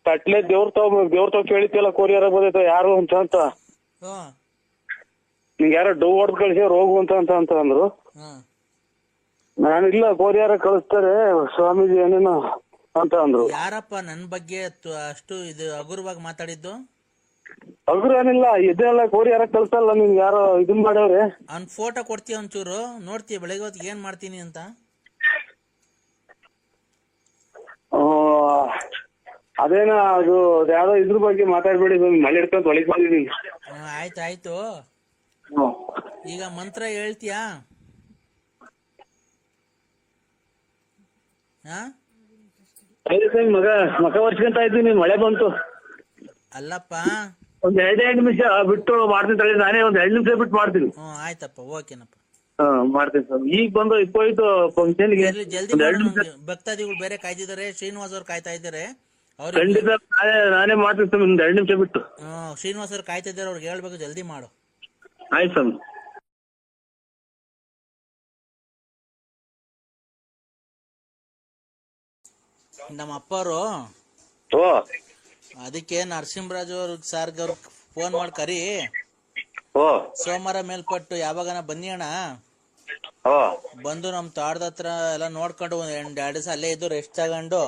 Speaker 1: ಕಟ್ಲೆ ದೇವ್ರ ತಾವ್ ಕೇಳಿತಿಯಲ್ಲ ಕೊರಿಯರ್ ಬಂದೈತೆ ಯಾರು ಅಂತ ನಿಂಗೆ ಯಾರೋ ಡೌ ಹೊಡೆದ್ ಕಳಿಸ್ಯಾರ ಹೋಗು ಅಂತ ಅಂದ್ರು. ನಾನಿಲ್ಲ, ಕೊರಿಯರ್ ಕಳಿಸ್ತಾರೆ ಸ್ವಾಮೀಜಿ ಏನೇನು ಅಂತ ಅಂದ್ರು.
Speaker 5: ಯಾರಪ್ಪ ನನ್ ಬಗ್ಗೆ ಅಷ್ಟು ಇದು ಹಗುರವಾಗಿ ಮಾತಾಡಿದ್ದು?
Speaker 1: ಹಗುರ ಏನಿಲ್ಲ, ಇದೆಲ್ಲ ಕೊರಿಯರ್ ಕಳ್ಸಲ್ಲ. ನಿಮ್ಗೆ ಯಾರೋ ಇದನ್ ಮಾಡ್ಯವ್ರೆ.
Speaker 5: ಅವ್ನ್ ಫೋಟೋ ಕೊಡ್ತೀಯ ಒಂಚೂರು, ನೋಡ್ತೀಯ ಬೆಳಗ್ಗೆ ಹೊತ್ತಿಗೆ ಏನ್ ಮಾಡ್ತೀನಿ ಅಂತ.
Speaker 1: ಅದೇನ ಅದು ಯಾವ್ದೋ ಇದ್ರ ಬಗ್ಗೆ ಮಾತಾಡ್ಬೇಡಿ ಸ್ವಾಮಿ, ಮಳೆ ಹಿಡ್ಕೊಂತ ಒಳಗೆ ಬಂದಿದ್ದೀನಿ.
Speaker 5: ಆಯ್ತಾಯ್ತು. ಈಗ ಮಂತ್ರ ಹೇಳ್ತೀಯಾ? ಹಾ
Speaker 1: ಸ್ವಾಮಿ ಮಗ ವರ್ಷಕ್ಕಂತ ಇದ್ದೀನಿ, ಮಳೆ ಬಂತು.
Speaker 5: ಅಲ್ಲಪ್ಪ,
Speaker 1: ಒಂದ್ 2 ನಿಮಿಷ ಬಿಟ್ಟು ಮಾಡ್ತೀನಿ ತಳಿ, ನಾನೇ ಒಂದ್ 2 ನಿಮಿಷ ಬಿಟ್ಟು ಮಾಡ್ತೀನಿ.
Speaker 5: ಆಯ್ತಪ್ಪ, ಓಕೆನಪ್ಪ.
Speaker 1: ಮಾಡ್ತೀನಿ ಸ್ವಾಮಿ. ಈಗ ಬಂದು ಇಪ್ಪೋಯ್ತು ಫಂಕ್ಷನ್ಗೆ.
Speaker 5: ಜಲ್ದಿ ಭಕ್ತಾದಿಗಳು ಬೇರೆ ಕಾಯ್ತಿದ್ದಾರೆ, ಶ್ರೀನಿವಾಸ್ ಅವ್ರು ಕಾಯ್ತಾ ಇದ್ದಾರೆ.
Speaker 1: ಖಂಡಿತ ನಾನೇ ಮಾಡ್ತೀನಿ ಸ್ವಾಮಿ, ಒಂದ್ 2 ನಿಮಿಷ ಬಿಟ್ಟು.
Speaker 5: ಶ್ರೀನಿವಾಸ್ ಅವ್ರು ಕಾಯ್ತಾ ಇದ್ದಾರೆ, ಅವ್ರಿಗೆ ಹೇಳ್ಬೇಕು ಜಲ್ದಿ ಮಾಡು.
Speaker 1: ಆಯ್ತು ಸ್ವಾಮಿ.
Speaker 5: ನಮ್ಮ ಅಪ್ಪರು ಅದಕ್ಕೆ ನರಸಿಂಹರಾಜು ಅವ್ರಿಗೆ ಸಾರ್ಗೆ ಅವ್ರಿಗೆ ಫೋನ್ ಮಾಡಿ ಕರಿ, ಸೋಮವಾರ ಮೇಲ್ಪಟ್ಟು ಯಾವಾಗನ ಬನ್ನಿ ಅಣ್ಣ, ಬಂದು ನಮ್ ತೋಟದ ಹತ್ರ ಎಲ್ಲ ನೋಡ್ಕೊಂಡು 2 ದಿವಸ ಅಲ್ಲೇ ಇದ್ದು ರೆಸ್ಟ್ ತಗೊಂಡು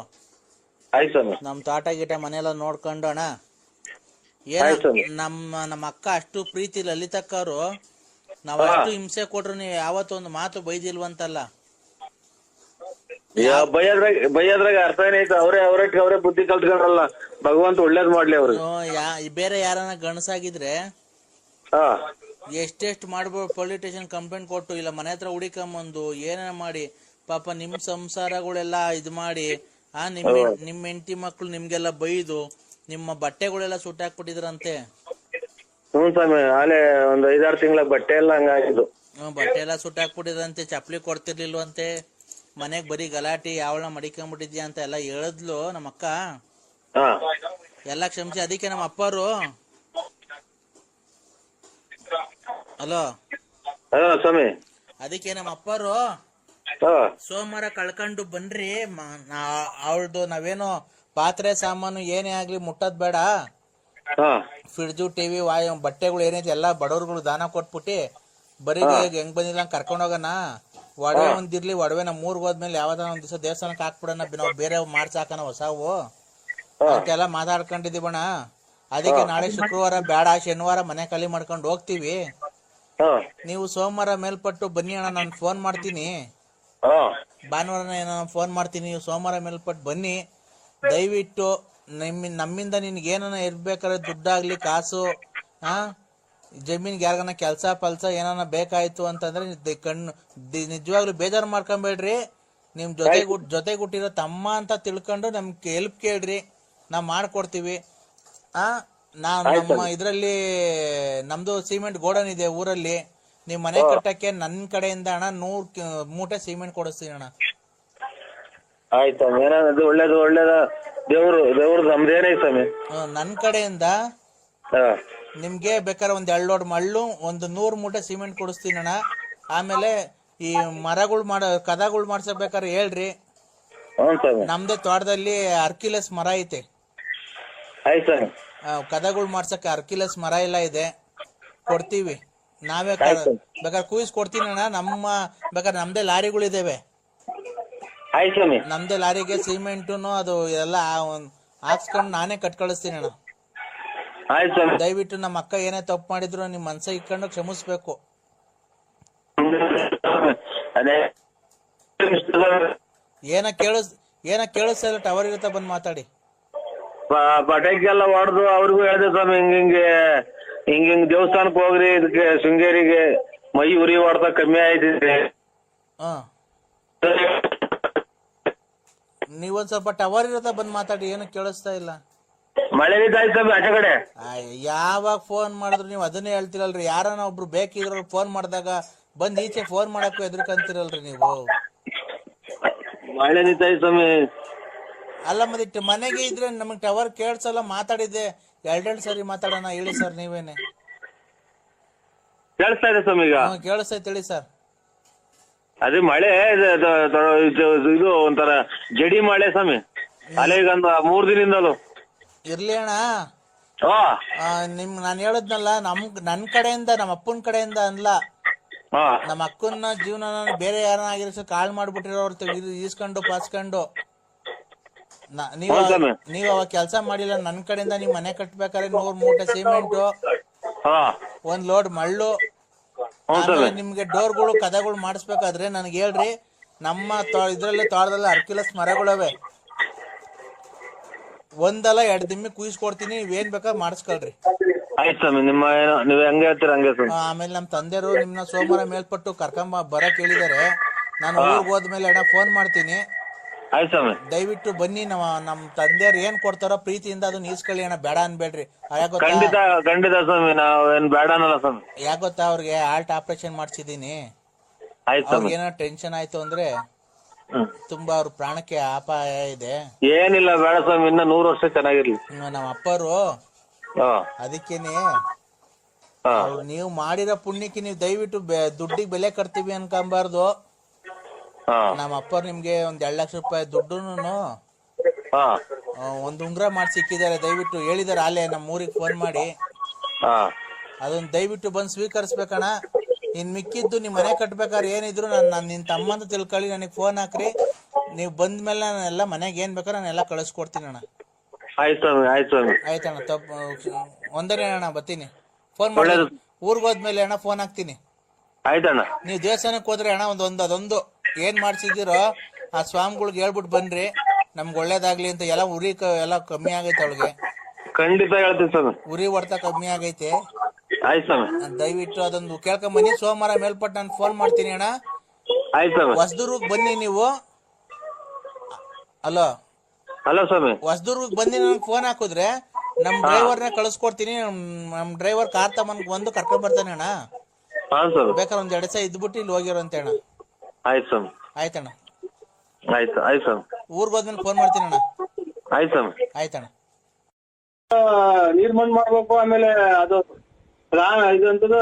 Speaker 5: ನಮ್ ತೋಟ ಗೀಟ ಮನೆಯೆಲ್ಲ ನೋಡ್ಕೊಂಡು ಅಣ್ಣ. ನಮ್ಮ ಅಕ್ಕ ಅಷ್ಟು ಪ್ರೀತಿ ಲಲಿತಕ್ಕ ಅವರು, ನಾವ್ ಅಷ್ಟು ಹಿಂಸೆ ಕೊಟ್ರು ನೀವು ಯಾವತ್ತೊಂದು ಮಾತು ಬೈದಿಲ್ವಂತಲ್ಲ.
Speaker 1: ಬೈಯದ್ರಾಗ ಅರ್ಥ ಏನೈತೆ, ಅವರೇ ಬುದ್ಧಿ ಕಲ್ತ್ಕೊಂಡ್ರಲ್ಲ, ಭಗವಂತ ಒಳ್ಳೇದ್ ಮಾಡ್ಲಿ ಅವ್ರಿಗೆ.
Speaker 5: ಬೇರೆ ಯಾರನ್ನ ಗಣಸಾಗಿದ್ರೆ ಎಷ್ಟೆಷ್ಟು ಮಾಡ್ಬೋದು, ಪೊಲೀಸ್ ಸ್ಟೇಷನ್ ಕಂಪ್ಲೇಂಟ್ ಕೊಟ್ಟು ಇಲ್ಲ ಮನೆ ಹತ್ರ ಹುಡಿಕೊಂಬಂದು ಏನೇನ ಮಾಡಿ ಪಾಪ ನಿಮ್ ಸಂಸಾರಗಳೆಲ್ಲ ಇದ್ ಮಾಡಿ ನಿಮ್ ಹೆಂಡತಿ ಮಕ್ಳು ನಿಮ್ಗೆಲ್ಲ ಬೈದು ನಿಮ್ಮ ಬಟ್ಟೆಗಳೆಲ್ಲ ಸುಟ್ಟಾಕ್ಬಿಟ್ಟಿದ್ರಂತೆ.
Speaker 1: ಹ್ಮ್ ಸ್ವಾಮಿ, ಆಲೆ ಒಂದ್ 5-6 ತಿಂಗಳ ಬಟ್ಟೆ ಎಲ್ಲ ಹಂಗಾಗಿದ್ದು.
Speaker 5: ಬಟ್ಟೆ ಎಲ್ಲ ಸುಟ್ಟಾಕ್ಬಿಟ್ಟಿದ್ರಂತೆ, ಚಪ್ಲಿ ಕೊಡ್ತಿರ್ಲಿಲ್ವಂತೆ, ಮನೆಗ್ ಬರೀ ಗಲಾಟಿ, ಯಾವಳ ಮಡಿಕೊಂಡ್ಬಿಟ್ಟಿದ್ಯಾ ಅಂತ ಎಲ್ಲ ಹೇಳಿದ್ಲು ನಮ್ಮ ಅಕ್ಕ. ಎಲ್ಲ ಕ್ಷಮಿಸಿ. ಅದಕ್ಕೆ ನಮ್ಮ ಅಪ್ಪರು ಹಲೋ
Speaker 1: ಸ್ವಾಮಿ,
Speaker 5: ಅದಕ್ಕೆ ನಮ್ಮ ಅಪ್ಪರು ಸೋಮವಾರ ಕಳ್ಕೊಂಡು ಬನ್ರಿ, ಅವಳ್ದು ನಾವೇನೋ ಪಾತ್ರೆ ಸಾಮಾನು ಏನೇ ಆಗ್ಲಿ ಮುಟ್ಟದ್ ಬೇಡ, ಫ್ರಿಡ್ಜು ಟಿವಿ ಬಟ್ಟೆಗಳು ಏನೈತಿ ಎಲ್ಲ ಬಡವ್ರುಗಳು ದಾನ ಕೊಟ್ಬಿಟ್ಟಿ ಬರೀ ಹೆಂಗ್ ಬಂದಿಲ್ಲ ಕರ್ಕೊಂಡ್ ಹೋಗೋಣ. ಒಡವೆ ಒಂದಿರ್ಲಿ, ಒಡವೆ ನಮ್ ಊರ್ಗ್ ಹೋದ್ಮೇಲೆ ಯಾವ್ದಾರ ಒಂದ್ ದಿವಸ ದೇವಸ್ಥಾನಕ್ಕೆ ಹಾಕ್ಬಿಡೋಣ, ನಾವು ಬೇರೆ ಮಾಡ್ಸಾಕನ ಹೊಸವು ಅಂತೆಲ್ಲ ಮಾತಾಡ್ಕೊಂಡಿದೀವಣ್ಣ. ಅದಕ್ಕೆ ನಾಳೆ ಶುಕ್ರವಾರ ಬೇಡ, ಶನಿವಾರ ಮನೆ ಖಾಲಿ ಮಾಡ್ಕೊಂಡು ಹೋಗ್ತೀವಿ, ನೀವು ಸೋಮವಾರ ಮೇಲ್ಪಟ್ಟು ಬನ್ನಿ ಅಣ್ಣ, ನಾನು ಫೋನ್ ಮಾಡ್ತೀನಿ, ಭಾನುವಾರ ಏನೋ ಫೋನ್ ಮಾಡ್ತೀನಿ, ನೀವು ಸೋಮವಾರ ಮೇಲ್ಪಟ್ಟು ಬನ್ನಿ, ದಯವಿಟ್ಟು ನಮ್ಮಿಂದ ನಿನ್ಗೆ ಏನನ ಇರ್ಬೇಕಾದ್ರೆ ದುಡ್ಡಾಗ್ಲಿ ಕಾಸು, ಜಮೀನ್ಗೆ ಯಾರಿಗಾನ ಕೆಲ್ಸ ಪಲ್ಸ ಏನಾನ ಬೇಕಾಯ್ತು ಅಂತಂದ್ರೆ ನಿಜವಾಗ್ಲೂ ಬೇಜಾರು ಮಾಡ್ಕೊಂಬೇಡ್ರಿ, ನಿಮ್ ಜೊತೆ ಹುಟ್ಟಿರೋ ತಮ್ಮ ಅಂತ ತಿಳ್ಕೊಂಡು ನಮ್ಗೆ ಹೆಲ್ಪ್ ಕೇಳ್ರಿ, ನಾವ್ ಮಾಡ್ಕೊಡ್ತೀವಿ. ನಮ್ಮ ಇದ್ರಲ್ಲಿ ನಮ್ದು ಸಿಮೆಂಟ್ ಗೋಡನ್ ಇದೆ ಊರಲ್ಲಿ, ನಿಮ್ ಮನೆ ಕಟ್ಟಕ್ಕೆ ನನ್ ಕಡೆಯಿಂದ ಅಣ್ಣ 100 ಮೂಟೆ ಸಿಮೆಂಟ್ ಕೊಡಿಸ್ತೀನಿ ಅಣ್ಣ.
Speaker 1: ಆಯ್ತು, ಒಳ್ಳೇದ ದೇವ್ರು ನಮ್ದೇನೇ ಸ್ವಾಮಿ.
Speaker 5: ನನ್ ಕಡೆಯಿಂದ ನಿಮ್ಗೆ ಬೇಕಾದ್ರೆ ಒಂದ್ 2 ಲೋಡ್ ಮಳ್ಳು, ಒಂದು 100 ಮೂಟೆ ಸಿಮೆಂಟ್ ಕೊಡಿಸ್ತೀನಿ ಅಣ್ಣ. ಆಮೇಲೆ ಈ ಮರಗಳು ಕದಗಳು ಮಾಡ್ಸಬೇಕಾದ್ರೆ ಹೇಳ್ರಿ, ನಮ್ದೇ ತೋಟದಲ್ಲಿ ಅರ್ಕಿಲೆಸ್ ಮರ ಐತೆ, ಕದಗಳು ಮಾಡ್ಸಕ್ ಅರ್ಕಿಲೆಸ್ ಮರ ಎಲ್ಲ ಇದೆ, ಕೊಡ್ತೀವಿ ನಾವೇ, ಬೇಕಾದ್ರೆ ಕೂಯಿಸ್ ಕೊಡ್ತೀನಿ ಅಣ್ಣ. ಬೇಕಾದ್ರೆ ನಮ್ದೇ ಲಾರಿಗಳಿದಾವೆ, ನಮ್ದೇ ಲಾರಿಗೆ ಸಿಮೆಂಟುನು ಅದು ಎಲ್ಲ ಹಾಕ್ಸ್ಕೊಂಡು ನಾನೇ ಕಳ್ಸ್ತೀನಿ ಅಣ್ಣ. ದಯವಿಟ್ಟು ನಮ್ಮ ಅಕ್ಕ ಏನೇ ತಪ್ಪು ಮಾಡಿದ್ರು ನಿಮ್ ಮನ್ಸ ಇಟ್ಕೊಂಡು ಕ್ಷಮಿಸ್ಬೇಕು. ಏನ ಕೇಳಿಸ್ತಾ ಇಲ್ಲ, ಟವರ್ ಇರುತ್ತೆ, ಬಂದ್ ಮಾತಾಡಿ.
Speaker 1: ಪಟಾಕಿಗೆಲ್ಲ ಹೊಡೆದು ಅವ್ರಿಗೂ ಹೇಳಿದೆ ಸ್ವಾಮಿ, ಹಿಂಗಿಂಗ್ ದೇವಸ್ಥಾನಕ್ಕೆ ಹೋಗ್ರಿ, ಇದಕ್ಕೆ ಶೃಂಗೇರಿಗೆ ಮೈ ಉರಿ ಹೊಡೆದ ಕಮ್ಮಿ ಆಯ್ತಿದೆ.
Speaker 5: ನೀವೊಂದ್ ಸ್ವಲ್ಪ ಟವರ್ ಇರುತ್ತೆ, ಬಂದ್ ಮಾತಾಡಿ, ಏನು ಕೇಳಿಸ್ತಾ ಇಲ್ಲ.
Speaker 1: ಮಳೆ ನಿಂತಾಯ್ತು ಆಚೆ ಕಡೆ.
Speaker 5: ಯಾವಾಗ ಫೋನ್ ಮಾಡಿದ್ರು ನೀವು ಅದನ್ನೇ ಹೇಳ್ತಿರಲ್ರಿ, ಯಾರನ್ನ ಒಬ್ರು ಬೇಕಿದ್ರು ಫೋನ್ ಮಾಡಿದಾಗ ಬಂದ್ ಈಚೆ ಫೋನ್ ಮಾಡಕ್ಕೂ ಎದ್ರಕಂತಿರಲ್ರಿ ನೀವು.
Speaker 1: ಮಳೆ ನಿಂತಾಯ್ತು ಸ್ವಾಮಿ.
Speaker 5: ಅಲ್ಲ ಮತ್ತೆ ಮನೆಗೆ ಇದ್ರೆ ನಮಗ್ ಟವರ್ ಕೇಳ್ಸಲ್ಲ, ಮಾತಾಡಿದ್ದೆ 2 ಸರಿ ಮಾತಾಡೋಣ, ಹೇಳಿ ಸರ್ ನೀವೇನೆ.
Speaker 1: ಕೇಳಿಸ್ತಾ ಇದೆ ಸ್ವಾಮಿ? ಈಗ
Speaker 5: ಕೇಳಿಸ್ತೈತೆ ಹೇಳಿ ಸರ್.
Speaker 1: ಅದೇ ಮಳೆ ಇದು ಒಂಥರ ಜಡಿ ಮಳೆ ಸ್ವಾಮಿ, ಅಲೆಗಂದ 3 ದಿನದಿಂದಲೂ
Speaker 5: ಇರ್ಲಿ ಅಣ್ಣ. ನಾನ್ ಹೇಳದ್ನಲ್ಲ, ನನ್ ಕಡೆಯಿಂದ, ನಮ್ಮ ಅಪ್ಪನ ಕಡೆಯಿಂದ ಅನ್ಲ, ನಮ್ಮ ಅಕ್ಕನ ಜೀವನ ಬೇರೆ ಯಾರನ್ನ ಆಗಿರೋ ಕಾಳ್ ಮಾಡ್ಬಿಟ್ಟಿರೋರು ಈಸ್ಕೊಂಡು ಪಾಸ್ಕೊಂಡು, ನೀವ್ ಅವಾಗ ಕೆಲ್ಸ ಮಾಡಿಲ್ಲ, ನನ್ ಕಡೆಯಿಂದ ನೀವ್ ಮನೆ ಕಟ್ಬೇಕಾದ್ರೆ 100 ಮೂಟೆ ಸಿಮೆಂಟು, 1 ಲೋಡ್ ಮಳ್ಳು, ಆಮೇಲೆ ನಿಮ್ಗೆ ಡೋರ್ಗಳು ಕದಗಳು ಮಾಡಿಸ್ಬೇಕಾದ್ರೆ ನನ್ಗೆ ಹೇಳ್ರಿ. ನಮ್ಮ ಇದ್ರಲ್ಲಿ ತೋಟದಲ್ಲಿ ಅರ್ಕಿಲಸ್ ಮರಗಳವೆ, ಒಂದಲ್ಲ 2 ದಿಮ್ಮಿ ಕುಯಿಸ್ಕೊಡ್ತೀನಿ, ನೀವೇನ್ ಬೇಕಾದ್ರೆ ಮಾಡಿಸ್ಕೊಳ್ರಿ.
Speaker 1: ಆಯ್ತು ಸ್ವಾಮಿ, ನಿಮ್ಮ ಏನೋ ನೀವ್ ಹೆಂಗೆ ಹೇಳ್ತೀರ ಹಂಗೆ ಸ್ವಾಮಿ.
Speaker 5: ಆಮೇಲೆ ನಮ್ ತಂದೆಯವರು ನಿಮ್ನ ಸೋಮವಾರ ಮೇಲ್ಪಟ್ಟು ಬರಕ್ ಹೇಳಿದಾರೆ. ನಾನು ಊರಿಗೆ ಹೋದ್ಮೇಲೆ ಅಣ್ಣ ಫೋನ್ ಮಾಡ್ತೀನಿ.
Speaker 1: ಆಯ್ತು ಸ್ವಾಮಿ.
Speaker 5: ದಯವಿಟ್ಟು ಬನ್ನಿ. ನಮ್ ತಂದೆಯವ್ರು ಏನ್ ಕೊಡ್ತಾರೋ ಪ್ರೀತಿಯಿಂದ ಅದನ್ನ ಈಸ್ಕೊಳ್ಳಿ ಅಣ್ಣ, ಬೇಡ ಅನ್ಬೇಡ್ರಿ.
Speaker 1: ಖಂಡಿತ ಖಂಡಿತ ಸ್ವಾಮಿ, ನಾವ್ ಏನ್ ಬೇಡ ಅನ್ನಲ್ಲ ಸ್ವಾಮಿ.
Speaker 5: ಯಾಕ್ ಗೊತ್ತಾ, ಅವ್ರಿಗೆ ಹಾರ್ಟ್ ಆಪರೇಷನ್ ಮಾಡ್ಸಿದೀನಿ.
Speaker 1: ಆಯ್ತು ಸ್ವಾಮಿ.
Speaker 5: ಏನೋ ಟೆನ್ಷನ್ ಆಯ್ತು ಅಂದ್ರೆ ತುಂಬಾ ಅವ್ರ ಪ್ರಾಣಕ್ಕೆ ಅಪಾಯ ಇದೆ.
Speaker 1: ಏನಿಲ್ಲ, ಬೇಡ ಸ್ವಾಮಿ, ಇನ್ನ 100 ವರ್ಷ ಚೆನ್ನಾಗಿರ್ಲಿ.
Speaker 5: ನಮ್ಮ ಅಪ್ಪರು ಅದಕ್ಕೇನೆ ನೀವು ಮಾಡಿರೋ ಪುಣ್ಯಕ್ಕೆ ನೀವು ದಯವಿಟ್ಟು ದುಡ್ಡಿಗೆ ಬೆಲೆ ಕಟ್ತೀವಿ ಅನ್ಕೊಂಬಾರ್ದು. ನಮ್ಮ ಅಪ್ಪರು ನಿಮ್ಗೆ ಒಂದ್ 2 ಲಕ್ಷ ರೂಪಾಯಿ ದುಡ್ಡುನು ಒಂದ್ ಉಂಗ್ರ ಮಾಡಿ ಸಿಕ್ಕಿದ್ದಾರೆ. ದಯವಿಟ್ಟು ಹೇಳಿದಾರೆ ಅಲ್ಲೇ ನಮ್ಮ ಊರಿಗೆ ಫೋನ್ ಮಾಡಿ. ಅದನ್ನ ದಯವಿಟ್ಟು ಬಂದು ಸ್ವೀಕರಿಸ್ಬೇಕಣ್ಣ. ಇನ್ ಮಿಕ್ಕಿದ್ದು ನಿಮ್ ಮನೆ ಕಟ್ಬೇಕಾದ್ರೆ ಏನಿದ್ರು ನಾನು ನಿನ್ ತಮ್ಮ ಅಂತ ತಿಳ್ಕೊಳ್ಳಿ, ನನಗೆ ಫೋನ್ ಹಾಕ್ರಿ. ನೀವ್ ಬಂದ್ಮೇಲೆ ನಾನೆಲ್ಲ ಮನೆಗೆ ಏನ್ ಬೇಕಾದ್ರೆ ನಾನೆಲ್ಲ ಕಳಿಸ್ಕೊಡ್ತೀನಿ ಅಣ್ಣ. ಆಯ್ತಣ್ಣ, ಒಂದನೇ ಅಣ್ಣ ಬರ್ತೀನಿ. ಫೋನ್ ಮಾಡಿ ಊರ್ಗ್ ಹೋದ್ಮೇಲೆ ಅಣ್ಣ ಫೋನ್ ಹಾಕ್ತೀನಿ.
Speaker 1: ಆಯ್ತಣ್ಣ.
Speaker 5: ನೀವ್ ದೇವಸ್ಥಾನಕ್ಕೆ ಹೋದ್ರೆ ಅಣ್ಣ ಅದೊಂದು ಏನ್ ಮಾಡ್ಸಿದಿರೋ ಆ ಸ್ವಾಮಿಗಳ್ಗೆ ಹೇಳ್ಬಿಟ್ಟು ಬನ್ರಿ, ನಮ್ಗೆ ಒಳ್ಳೇದಾಗ್ಲಿ ಅಂತ. ಎಲ್ಲ ಉರಿ ಎಲ್ಲ ಕಮ್ಮಿ ಆಗೈತೆ ಅವಳಿಗೆ.
Speaker 1: ಖಂಡಿತ ಹೇಳ್ತೀನಿ ಸ್ವಾಮಿ.
Speaker 5: ಉರಿ ಹೊಡ್ತಾ ಕಮ್ಮಿ ಆಗೈತೆ.
Speaker 1: ಆಯ್ತು ಸ್ವಾಮಿ.
Speaker 5: ದಯವಿಟ್ಟು ಅದೊಂದು ಕೇಳ್ಕೊಂಬನ್ನಿ. ಸೋಮವಾರ ಮೇಲ್ಪಟ್ಟು ನಾನು ಫೋನ್ ಮಾಡ್ತೀನಿ ಅಣ್ಣ.
Speaker 1: ಆಯ್ತು ಸ್ವಾಮಿ.
Speaker 5: ಹೊಸದುರ್ಗ್ ಬನ್ನಿ ನೀವು.
Speaker 1: ಹಲೋ ಸ್ವಾಮಿ.
Speaker 5: ಹೊಸದುರ್ಗ್ ಬಂದು ನನಗೆ ಫೋನ್ ಹಾಕಿದ್ರೆ ನಮ್ ಡ್ರೈವರ್ನ ಕಳಿಸ್ಕೊಡ್ತೀನಿ. ನಮ್ ಡ್ರೈವರ್ ಕಾರ್ ತಗೊಂಡ್ ಕರ್ಕೊಂಡ್ ಬರ್ತಾನೆ ಅಣ್ಣ. ಬೇಕಾದ್ರೆ ಒಂದ್ 2 ದಿವಸ ಇದ್ಬಿಟ್ಟು ಇಲ್ಲಿ ಹೋಗಿರೋಂತೆ ಅಣ್ಣ.
Speaker 1: ಆಯ್ತು ಸ್ವಾಮಿ.
Speaker 5: ಆಯ್ತಣ್ಣ.
Speaker 1: ಆಯ್ತು ಸ್ವಾಮಿ.
Speaker 5: ಊರ್ಗ್ ಹೋದ್ಮೇಲೆ ಫೋನ್ ಮಾಡ್ತೀನಿ ಅಣ್ಣ.
Speaker 1: ಆಯ್ತು ಸ್ವಾಮಿ.
Speaker 5: ಆಯ್ತಣ್ಣ.
Speaker 1: ನೀರ್ ಮಣ್ಣು ಮಾಡ್ಬೇಕು. ಆಮೇಲೆ ಅದು ಇದು ಅಂತದ್ದು